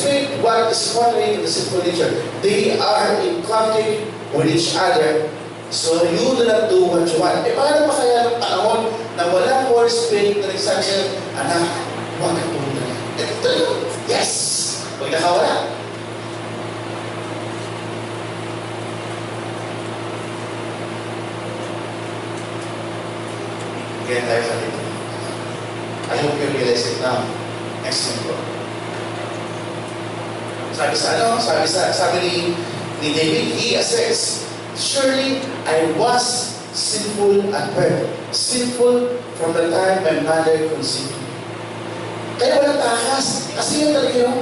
contrary to the sinful nature. They are in conflict with each other, so you do not do what you want. Paano pa kaya ng panahon na walang Holy Spirit na nagsabi sa'yo, anak, huwag kang tumulong. Ito yun. Yes! Huwag nakawala. Ganyan tayo sa dito. I hope you realize it now. Next thing po. Sabi ni David, he assessed, surely I was sinful at birth. Sinful from the time my mother conceived me. Kaya walang takas. Kasi yun talaga yung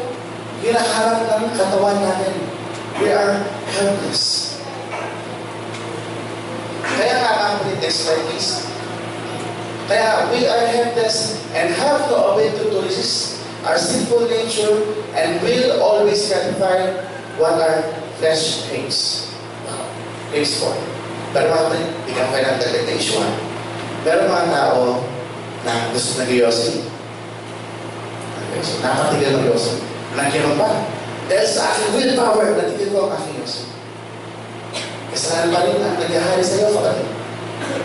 hinaharap ng katawan natin. We are helpless. Kaya nga ang text like this. Kaya we are helpless and have to obey to resist our sinful nature and will always gratify what our flesh hates. Hates for. Pero mga kapatid, bigyan kayo ng temptation. Pero mga tao na gusto nag-iyosin. So, napatigil ng Diyos. Nandiyan pa. Dahil sa aking willpower, natigil ko ang aking Diyos. Kasalanan pa rin ang naghahari sa iyo, kapatid.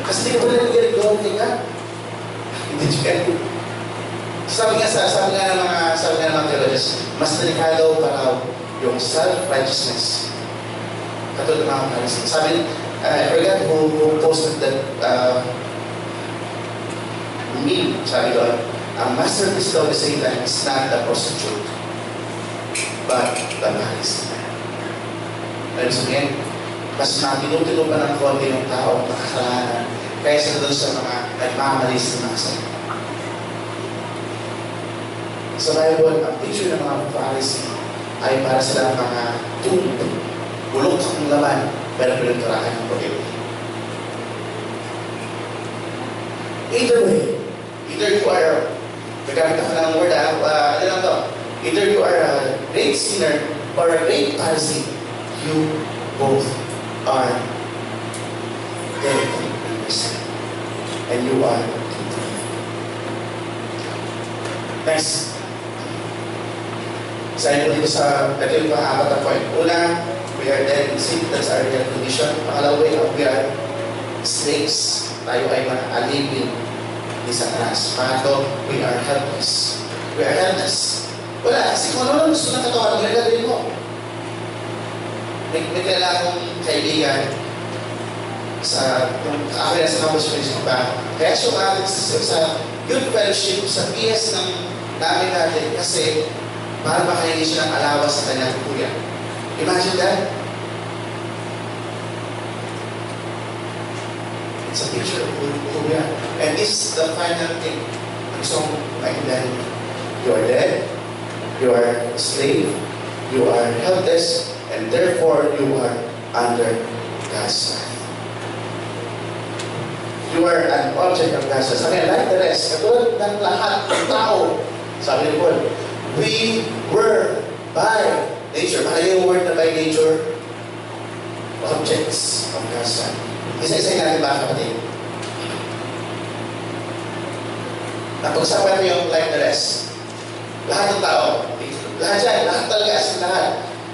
Kasi hindi ka pala nag-gawin ka. Hindi ka. Sabi nga ng mga theologians, mas delikado pa raw yung self-righteousness. Katulad ng mga Pharisees. Sabi, I forgot who posted that meme, sabi doon, ang masterpiece daw ni Satan is not the prostitute, but the Pharisee. Pero sabihin, mas matinutino pa ng konti yung tao makakalanan kaysa doon sa mga nagmamalis na mga salita. Sa Bible, ang picture ng mga Pharisee ay para sila mga tulog, bulok sa kong laman, pero pinagturakan ng pag-ibig. Either way, either you are, nagamit ako ng word, Either you are a great sinner or a great Pharisee, you both are dead in your sin. And you are condemned. Next. Sabi ko dito sa, ito yung pang-apat na point. Una, we are dead in sin. That's our real condition. Pangalawa, we are slaves. Tayo ay mga alipin ni Satanas. Pangatlo, we are helpless. We are helpless. Wala, kasi kung ano gusto ng katawan, gagawin mo. May kilala akong kaibigan sa akin sa campus fellowship pa. Kaya sumalit sa youth fellowship sa PS ng namin natin kasi para makahingi siya ng alawas sa kanyang kuya. Imagine that. It's a picture of who we are. And this is the final thing. Gusto kong maintindihan. You are dead. You are a slave. You are helpless. And therefore, you are under God's wrath. You are an object of God's wrath. Sabi, like the rest, katulad ng lahat ng tao, sabi ni Paul, we were by nature. Mahal yung word na by nature, objects of God's wrath. Isa-isa natin ba, kapatid? Napag-usapan niyo yung like the rest. Lahat ng tao. Lahat dyan. Lahat talaga as in lahat.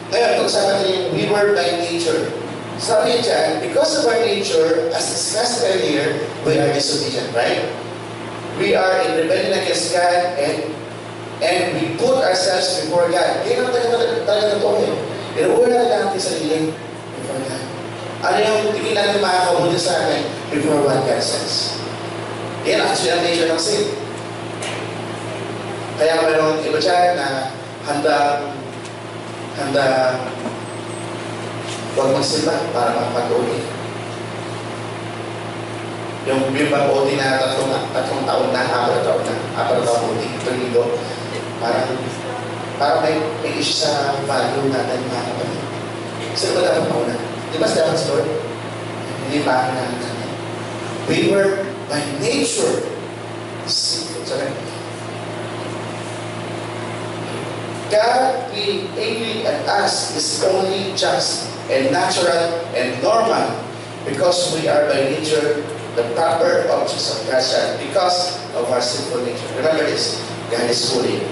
Ngayon, pag-usapan niyo yung we were by nature. Sabi niya dyan, because of our nature, as discussed earlier, we are disobedient, right? We are in rebellion against God and we put ourselves before God. Kaya naman talaga totoo yun. Inuuna na natin sarili before God. Ano yung tingin natin makakabuti sa akin before what God says? Yan actually ang nature ng sin. Kaya mayroon iba dyan na handa huwag magsimba para makapag-uli. Yung pag-uli na tatlong taon na, apat na taon ulit, itong linggo, para may issue sa value natin mga kapatid. Sino ba dapat mauna? Di ba sa dapat sa Lord? Hindi pa natin natin. We were by nature sinful. Sorry. God created us is only just and natural and normal because we are by nature the proper objects of God's wrath because of our sinful nature. Remember this, God is holy.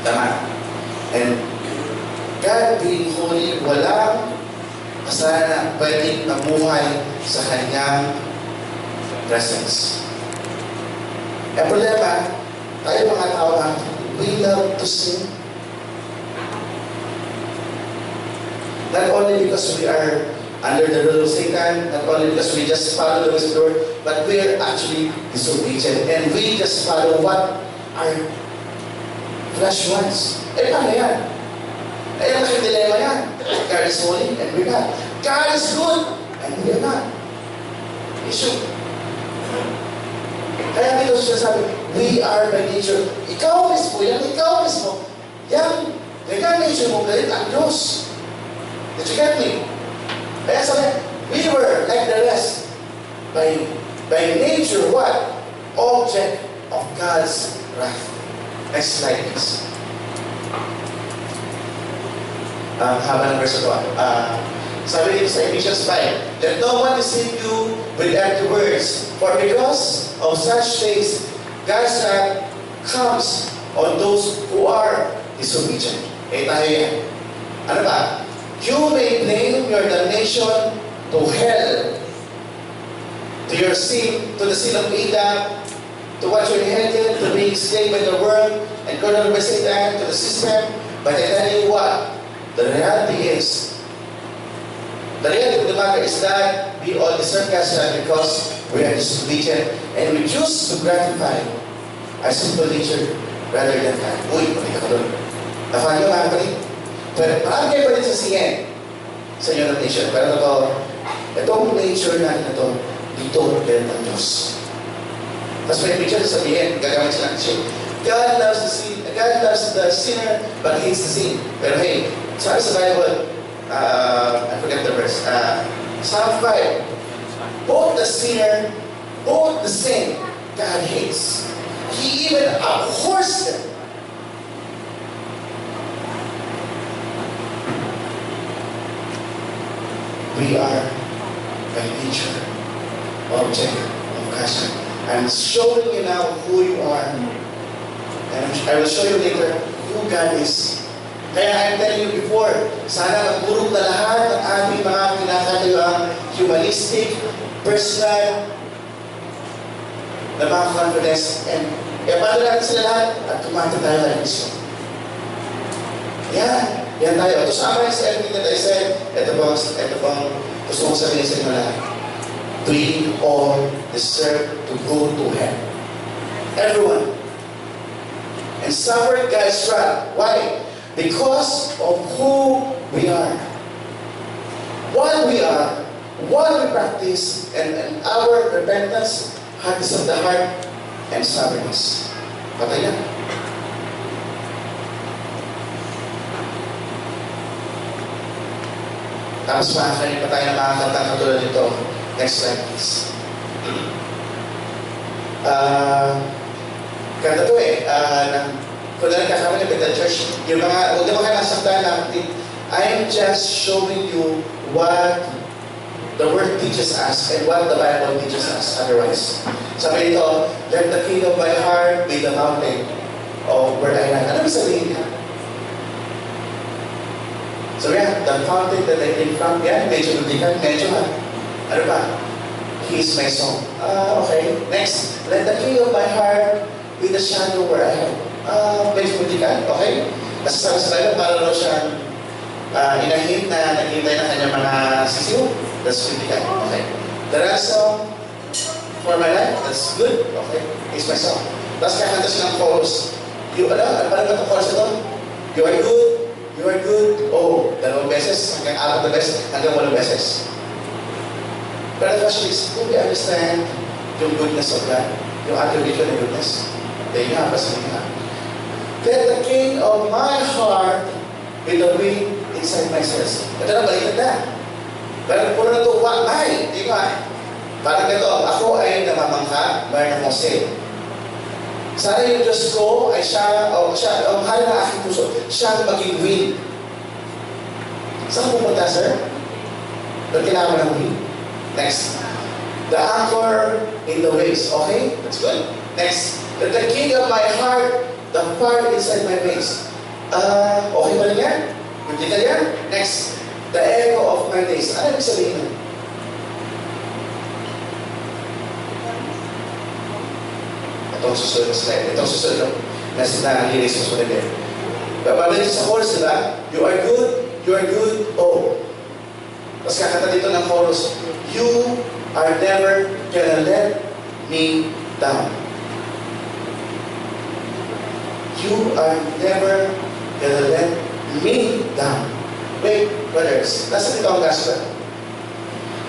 Tama. And God being holy, walang kasalanan na pwedeng mamuhay sa kanyang presence. Ang problema, tayo mga tao na we love to sin. Not only because we are under the rule of Satan, not only because we just follow the Lord, but we are actually disobedient and we just follow what our flesh wants. Eh, paano yan? Eh, ang laking dilema yan. God is holy and we're not. God is good and we're not. Issue. Kaya dito siya sabi, we are by nature. Ikaw mismo, ikaw mismo. Yan nature mo, galit ang Diyos. Did you get me? Kaya sabi, we were like the rest. By nature, what? Object of God's wrath. Next slide, please. Haba ng verse 2. Sabi dito sa Ephesians 5, let no one deceive you with empty words, for because of such things, God's wrath comes on those who are disobedient. Eh, tayo yan. Ano ba? You may blame your damnation to hell, to your sin, to the sin of Adam, to what you inherited, to being enslaved by the world, and controlled by Satan, to the system. But I tell you what, the reality of the matter is that we all deserve God's wrath because we are disobedient and we choose to gratify our sinful nature rather than God. Uy, pakita ko doon. Nafahan nyo mga kapatid? Pero marami kayo pa rin sasingin sa inyo ng nature. Pero itong nature natin na ito, dito meron ng Diyos. Tapos may picture sabihin, gagamit sila ng shit. God loves the sinner, but hates the sin. Pero hey, sabi sa Bible, I forget the verse, Psalm 5, both the sinner, both the sin, God hates. He even abhors them. we are by nature object of passion. I'm showing you now who you are. And I will show you later who God is. Kaya I'm telling you before, sana magpurog na lahat ng ating mga kinakatayuang humanistic, personal, na mga confidence. And paano natin sila lahat? At tumata tayo like this. Yan tayo. To summarize everything that I said, ito bang gusto kong sabihin sa inyo lahat. We all deserve to go to heaven. Everyone. And suffer God's wrath. Why? Because of who we are. What we are, what we practice, and our repentance, hardness of the heart, and stubbornness. Patay na. Tapos makakain pa tayo ng mga kantang katulad nito. Next slide, please. Kanta to kung na nagkasama niya with the church, yung mga, huwag naman kayo nasaktan na, I'm just showing you what the Word teaches us and what the Bible teaches us otherwise. Sabi nito, let the king of my heart be the mountain of where I land. Ano ba sabihin niya? So the fountain that I came from, medyo ludikan, medyo ano ba? He is my song. Okay. Next, let the king of my heart be the shadow where I am. Medyo ludikan, okay? Nasa sa Bible, para daw siyang inahint na naghintay na kanyang mga sisiw. That's ludikan, okay? The ransom for my life, that's good, okay? It's my song. Tapos kakanta siya ng chorus. Ano ba itong chorus ito? You are good. You are good. Oh, 2 beses, hanggang 4 na beses, hanggang 8 beses. But the question is, do we understand yung goodness of God? Yung attribution ng goodness? Then you have, basta nga. Let the king of my heart be the wind inside my cells. Ito na, baliktad na. Pero puro na ito, why? Hindi ko parang ganito, ako ay namamangka, mayroon akong say. Sana yung Diyos ko ay siya, mahal ng aking puso, siya maging wind. Saan pumunta, sir? Ba't kailangan ng wind? Next. The anchor in the waves. Okay? That's good. Next. The king of my heart, the fire inside my waist. Okay ba rin yan? Hindi ka yan? Next. The echo of my days. Ano ibig sabihin nun? Itong susunod na slide. Itong susunod na linis sa susunod din. Babalik sa chorus, diba? You are good, oh. Tapos kakanta dito ng chorus, you are never gonna let me down. You are never gonna let me down. Wait, brothers, nasa dito ang gospel.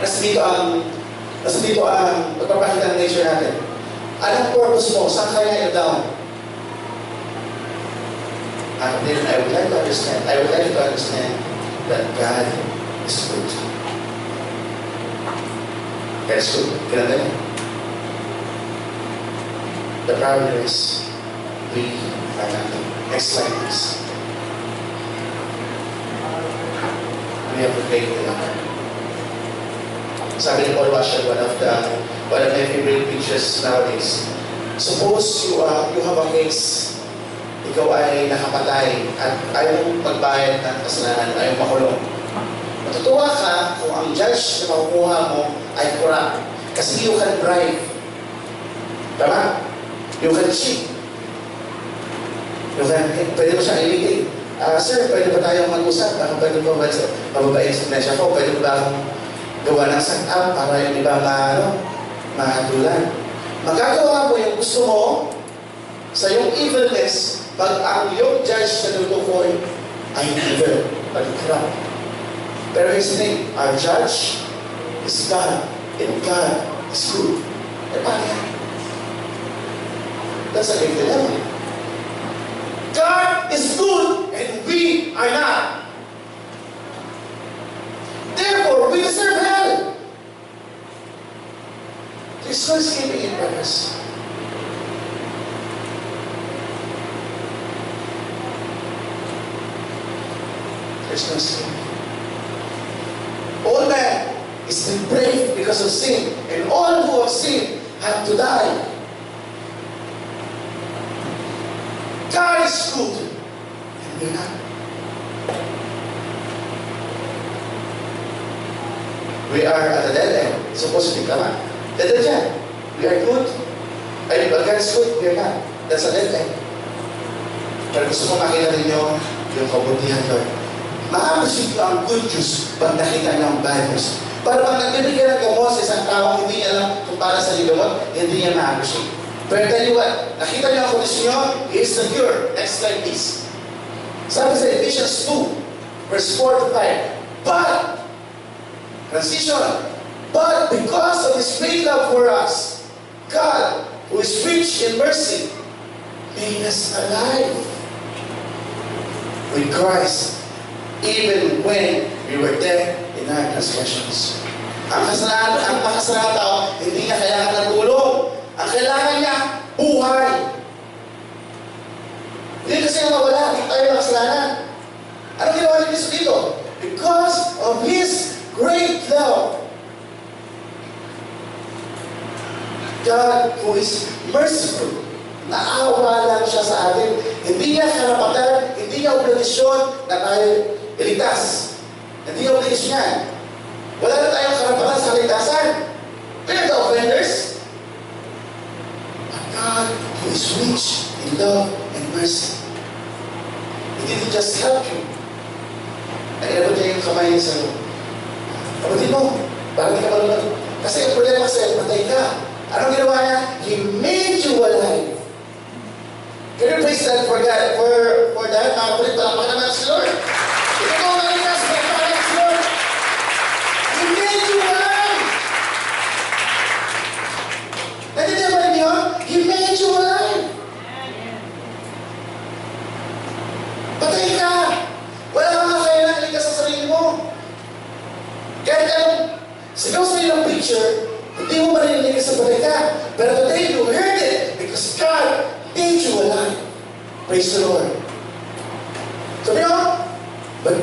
Nasa dito ang pagpapakita ng nature natin. Anong purpose mo? Saan kaya you down? Then I would like to understand that God is good. God is good. Kinanda niya. The problem is, we are nothing. Next slide, please. We have to pay the honor. Sabi ni Paul Washer, one of my favorite pictures nowadays. Suppose you have a case, ikaw ay nakapatay at ayaw magbayad ng kasalanan, ayaw makulong. Matutuwa ka kung ang judge na makukuha mo ay corrupt. Kasi you can bribe. Tama? You can cheat. Pwede mo siya ilitin. Sir, pwede ba tayong mag-usap? Pwede ba mababayin sa iglesia ko? Pwede ba akong gawa ng set-up para yung iba mahatulan? Magagawa mo yung gusto mo sa iyong evilness pag ang iyong judge sa tutukoy ay evil, pag corrupt. Pero here's the thing, our judge is God, and God is good. Paano yan? That's a big dilemma. God is good, and we are not. Therefore, we deserve hell. There's no escaping in purpose. There's no escaping. Old man, It's been brave because of sin. And all who have sinned have to die. God is good. And we're not. We are at a dead end. Supposedly, tama. Dead end yan. We are good. Ay, God is good. We are not. That's a dead end. Pero gusto ko makita rin yung kabutihan doon. Ma-appreciate ko ang good news pag nakita niyo ang bad news. Para pag nagbibigyan ng gamot sa isang tao, hindi niya alam kung para sa iyo gamot, hindi niya ma-appreciate. Pero tell you what, nakita niyo ang kondisyon niyo, he is the cure. Next slide please. Sabi sa Ephesians 2, verse 4 to 5. But, transition, but because of His great love for us, God, who is rich in mercy, made us alive with Christ, even when we were dead in our transgressions. Ang makasalanan tao, hindi niya kailangan ng tulong. Ang kailangan niya, buhay. Hindi kasi nawala, hindi tayo makasalanan. Anong ginawa ni Cristo dito? Because of His great love. God who is merciful. Naawa lang siya sa atin. Hindi niya karapatan, hindi niya obligasyon na tayo iligtas. Hindi niya obligasyon yan. Wala na tayong karapatan sa kaligtasan. We are the offenders. But God who is rich in love and mercy. He didn't just help you. Nainabot niya yung kamay niya sa iyo. Kapatid mo, parang di ka malunod. Kasi ang problema sa'yo, patay ka. Anong ginawa niya? He made you alive. Can you praise God for that? For that? Mga kapatid, palakpakan naman si Lord. Ito ko ang alikas, palakpakan si Lord. He made you alive. Natindihan ba rin yun? He made you alive. Patay ka. Wala kang kailangan alikas sa sarili mo. Kahit anong, sigaw sa ilang picture, hindi mo marinig sa patay ka. Pero today you heard it because God made you alive. Praise the Lord. Sabi nyo, but,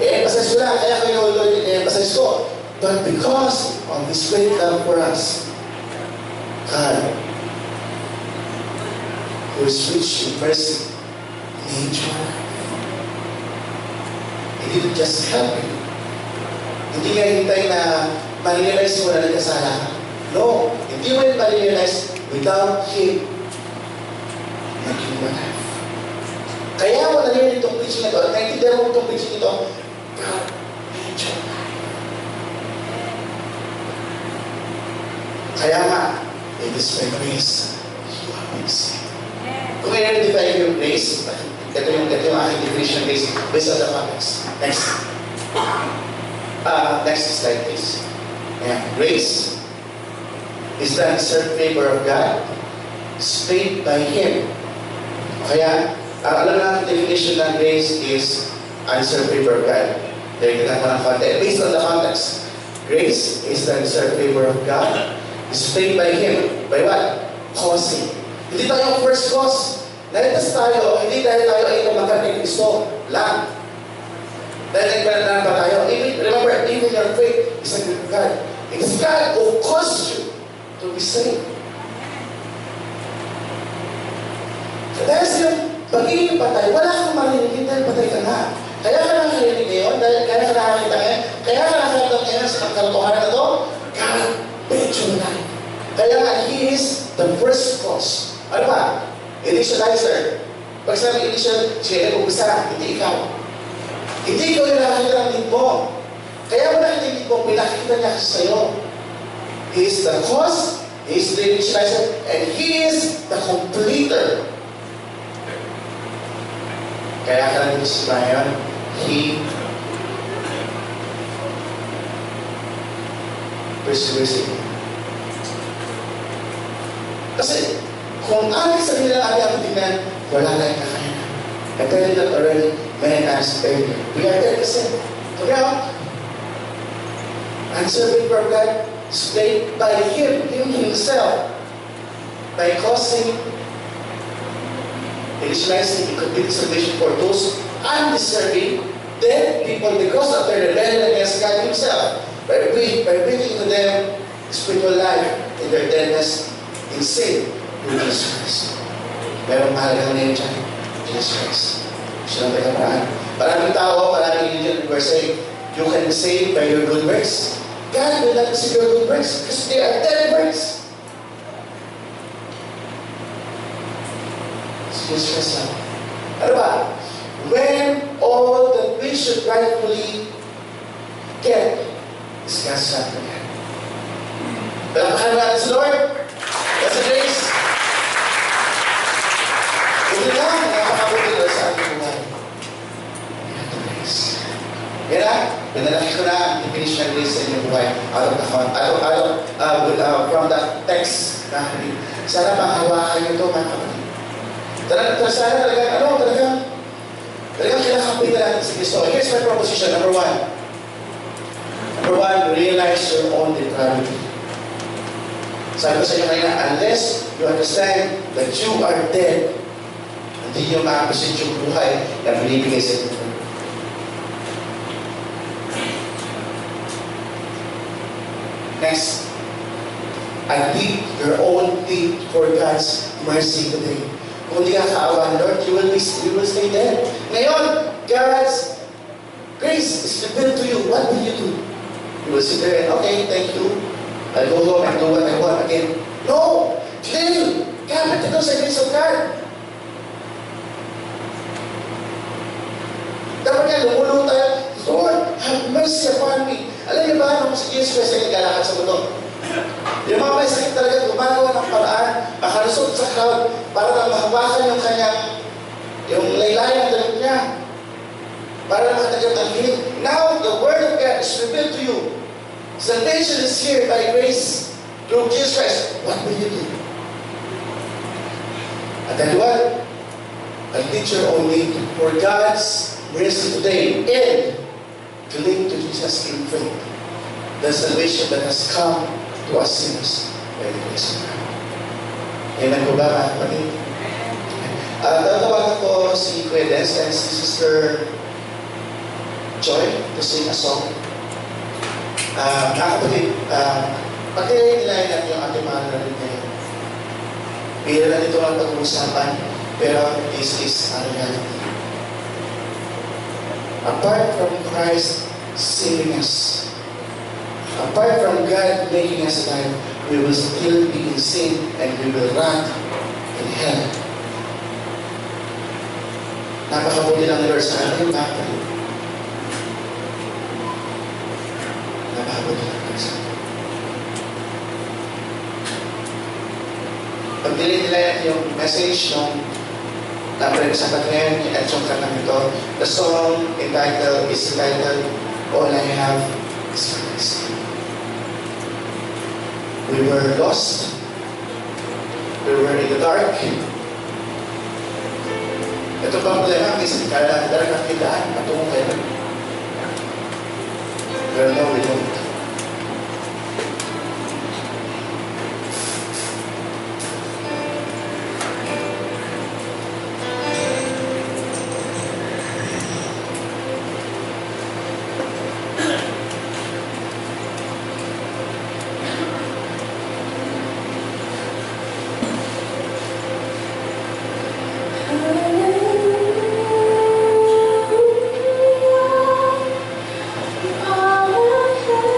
emphasize ko lang, kaya kayo emphasize ko. But because of His great love for us, God, who is rich in mercy, made you alive. He didn't just help you. Hindi nga hintay na ma-realize mo na nagkasala ka. No, hindi mo yung ma-realize without Him making you alive. Kaya mo narinig itong preaching na ito, at naintindihan mo itong preaching ito, God made you alive. Kaya nga, it is by grace you have been saved. Kung i-identify yung grace, ito yung aking definition of grace based on the context. Next. Next slide please. Yeah. Grace is the undeserved favor of God. It's paid by Him. Kaya, alam natin definition ng grace is undeserved favor of God. Dahil ko ng context. Based on the context, grace is the undeserved favor of God. It's paid by Him. By what? Causing. Hindi tayo ang first cause. Nalitas tayo, hindi dahil tayo ay tumagal ni Kristo lang. Dahil nagpanalan pa tayo. Remember, even your faith is a gift of God. It's God who caused you to be saved. So dahil sa pagiging patay, wala kang marinig dahil patay ka na. Kaya ka nakarinig ngayon, dahil kaya ka nakakita ngayon, kaya ka nakakita ngayon sa katotohanan na ito, God made you alive. Kaya nga, He is the first cause. Ano ba? Initializer. Pag sabi initial, siya nag-umpisa, hindi ikaw. Hindi ikaw yung nakakita ng need mo. Kaya mo nakita yung need mo, pinakita niya kasi sa'yo. He is the cause, He is the initializer, and He is the completer. Kaya ka lang dito sa bayan, He perseveres in you. Kasi, kung aling sabihin lang ang tingnan, wala tayong kakayanan. I tell you that already many times earlier. We are there kasi. So now, unserving for God is paid by Him Himself, by causing initializing complete salvation for those undeserving dead people because of their rebellion against God Himself. by bringing to them spiritual life in their deadness in sin through Jesus Christ. Pero mahalagang name dyan, Jesus Christ. Siya lang tayo paraan. Maraming tao, maraming religion who are saying, you can be saved by your good works. God will not receive your good works because they are dead works. Jesus Christ lang. Ano ba? When all that we should rightfully get is God's son for God. Palakpakan natin sa Lord. That's a grace. Uli lang, nakakabuti Lord sa ating buhay. That's a grace. Yan na, pinalaki ko na ang definition ng grace sa inyong buhay. From that text na sana makahawakan nyo ito, mga kapatid. Sana talagang kinakapitan natin si Kristo. Here's my proposition, number one. Number one, realize your own depravity. Sabi ko sa inyo kanina, unless you understand that you are dead, hindi nyo ma-appreciate yung buhay na binibigay sa inyo. Next, admit your own need for God's mercy today. Kung hindi ka kaawan, Lord, you will stay dead. Ngayon, God's grace is revealed to you. What will you do? You will sit there and, okay, thank you. I'll go home and do what I want again. No! Today, kapit ito sa grace of God. Dapat nga, lumulong tayo, Lord, have mercy upon me. Alam niyo ba, nung si Jesus Christ ay naglalakad sa mundo, yung mga may sakit talaga, gumagawa ng paraan, makalusot sa crowd, para lang mahawakan yung kanyang, yung laylayan ng dalag niya. Para lang makatanggap ng healing. Now, the Word of God is revealed to you. Salvation is here by grace through Jesus Christ. What will you do? At tell you what? Admit your own need for God's mercy today and to link to Jesus in faith. The salvation that has come to us sinners by the grace of God. Amen po ba, mga kapatid? Tatawagan ko si Kuya Des and si Sister Joy to sing a song. Mga kapatid, pag-nilayan natin yung ating mga narin ngayon. Bihira na ito ang pag-uusapan, pero this is a reality. Apart from Christ saving us, apart from God making us alive, we will still be in sin and we will rot in hell. Napakabuti lang ni Lord sa atin, mga kapatid. Napakabuti lang ni Lord sa atin. Pag nilay yung message nung napasapat ngayon at yung kantang ito, the song is entitled, All I Have is Christ. We were lost. We were in the dark. Ito pa ang problema, kasi kaya natin talagang kitaan, matungkol kayo. Pero no, we don't. All I have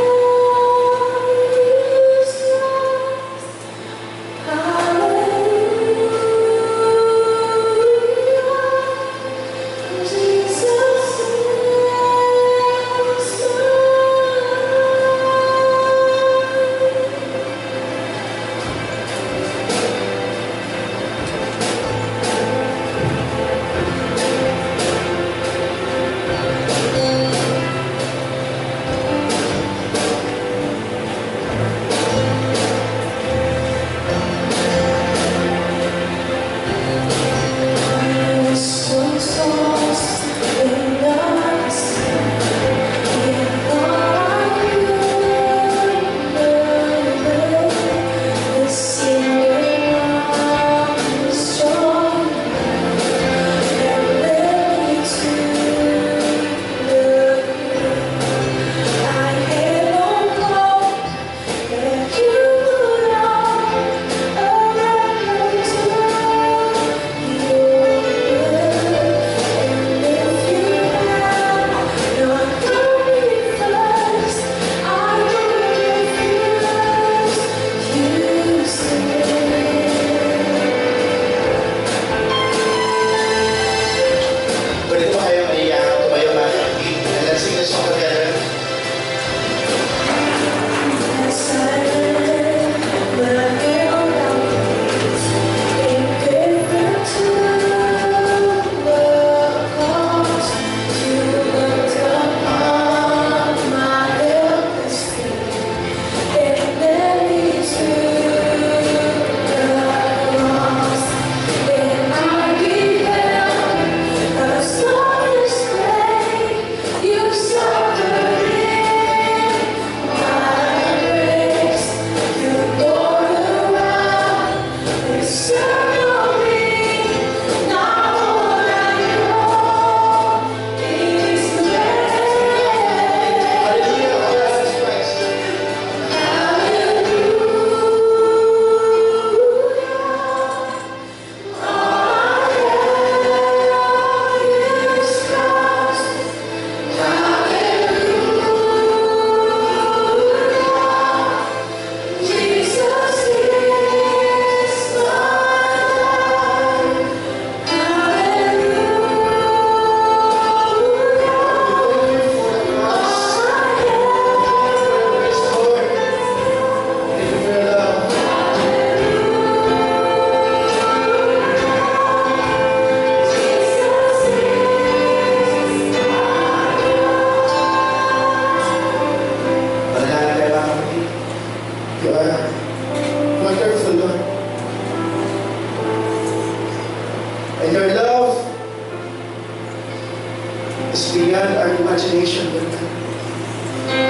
beyond our imagination, Lord.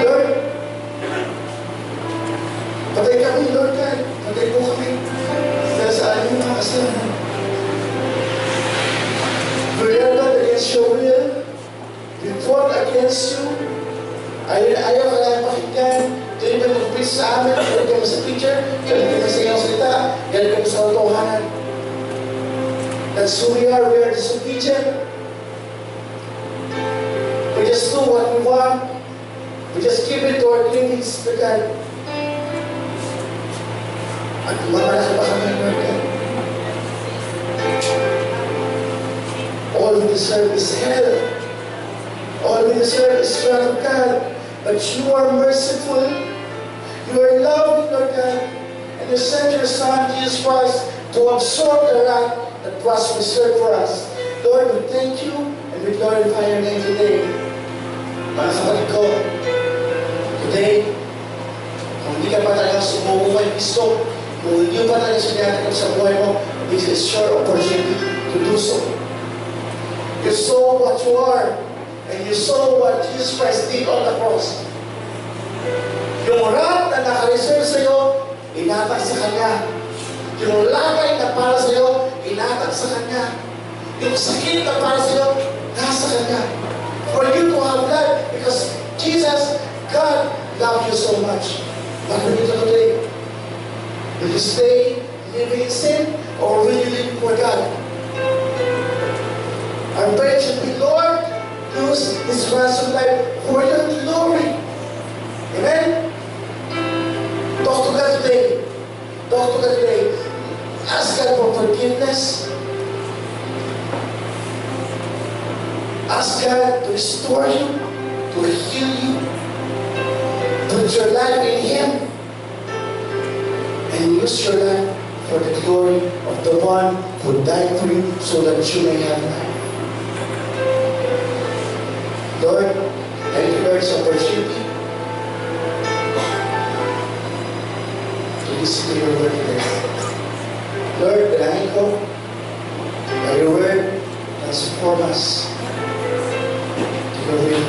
Lord, patay kami, Lord God. Patay po kami. Dahil sa aming mga kasalanan. We rebelled against your will. We fought against you. Ayaw ka lang pakinggan. Galing ka mag-preach sa amin. Galing ka sa picture. Galing ka sa iyong salita. Galing ka sa totohanan. That's who we are. We are disobedient. We just do what we want. We just give it to our clinics, Lord God. At mamalaki pa kami, Lord God. All we deserve is hell. All we deserve is wrath of God. But you are merciful. You are loving, Lord God. And you sent your Son, Jesus Christ, to absorb the wrath that was reserved for us. Lord, we thank you and we glorify your name today. Mga kapatid ko, today, kung hindi ka pa talaga sumuko kay Kristo, kung hindi pa talaga sinatakap sa buhay mo, this is your opportunity to do so. You saw what you are, and you saw what Jesus Christ did on the cross. Yung wrath na naka-reserve sa'yo, inatak sa Kanya. Yung lagay na para sa'yo, inatak sa Kanya. Yung sakit na para sa'yo, nasa Kanya. For you to have life, because Jesus, God, loved you so much. What will you do today? Will you stay living in sin, or will you live for God? Our prayer should be, Lord, use this ransom life for your glory. Amen? Talk to God today. Talk to God today. Ask God for forgiveness. Ask God to restore you, to heal you. Put your life in Him. And use your life for the glory of the one who died for you so that you may have life. Lord, thank you, Lord, for opportunity to listen to your word today. Lord, dalangin ko na your word transform us to your will.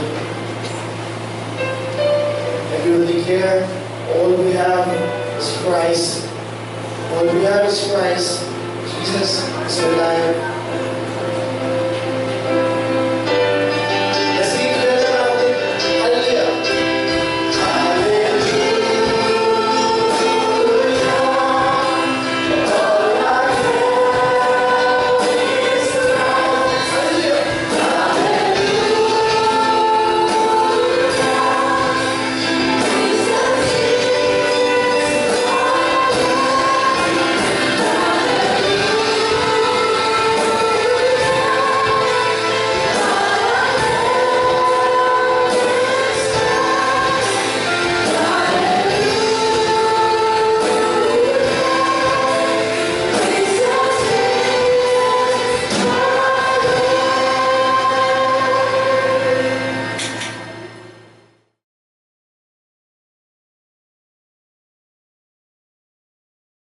And we will declare all we have is Christ. All we have is Christ. Jesus is alive.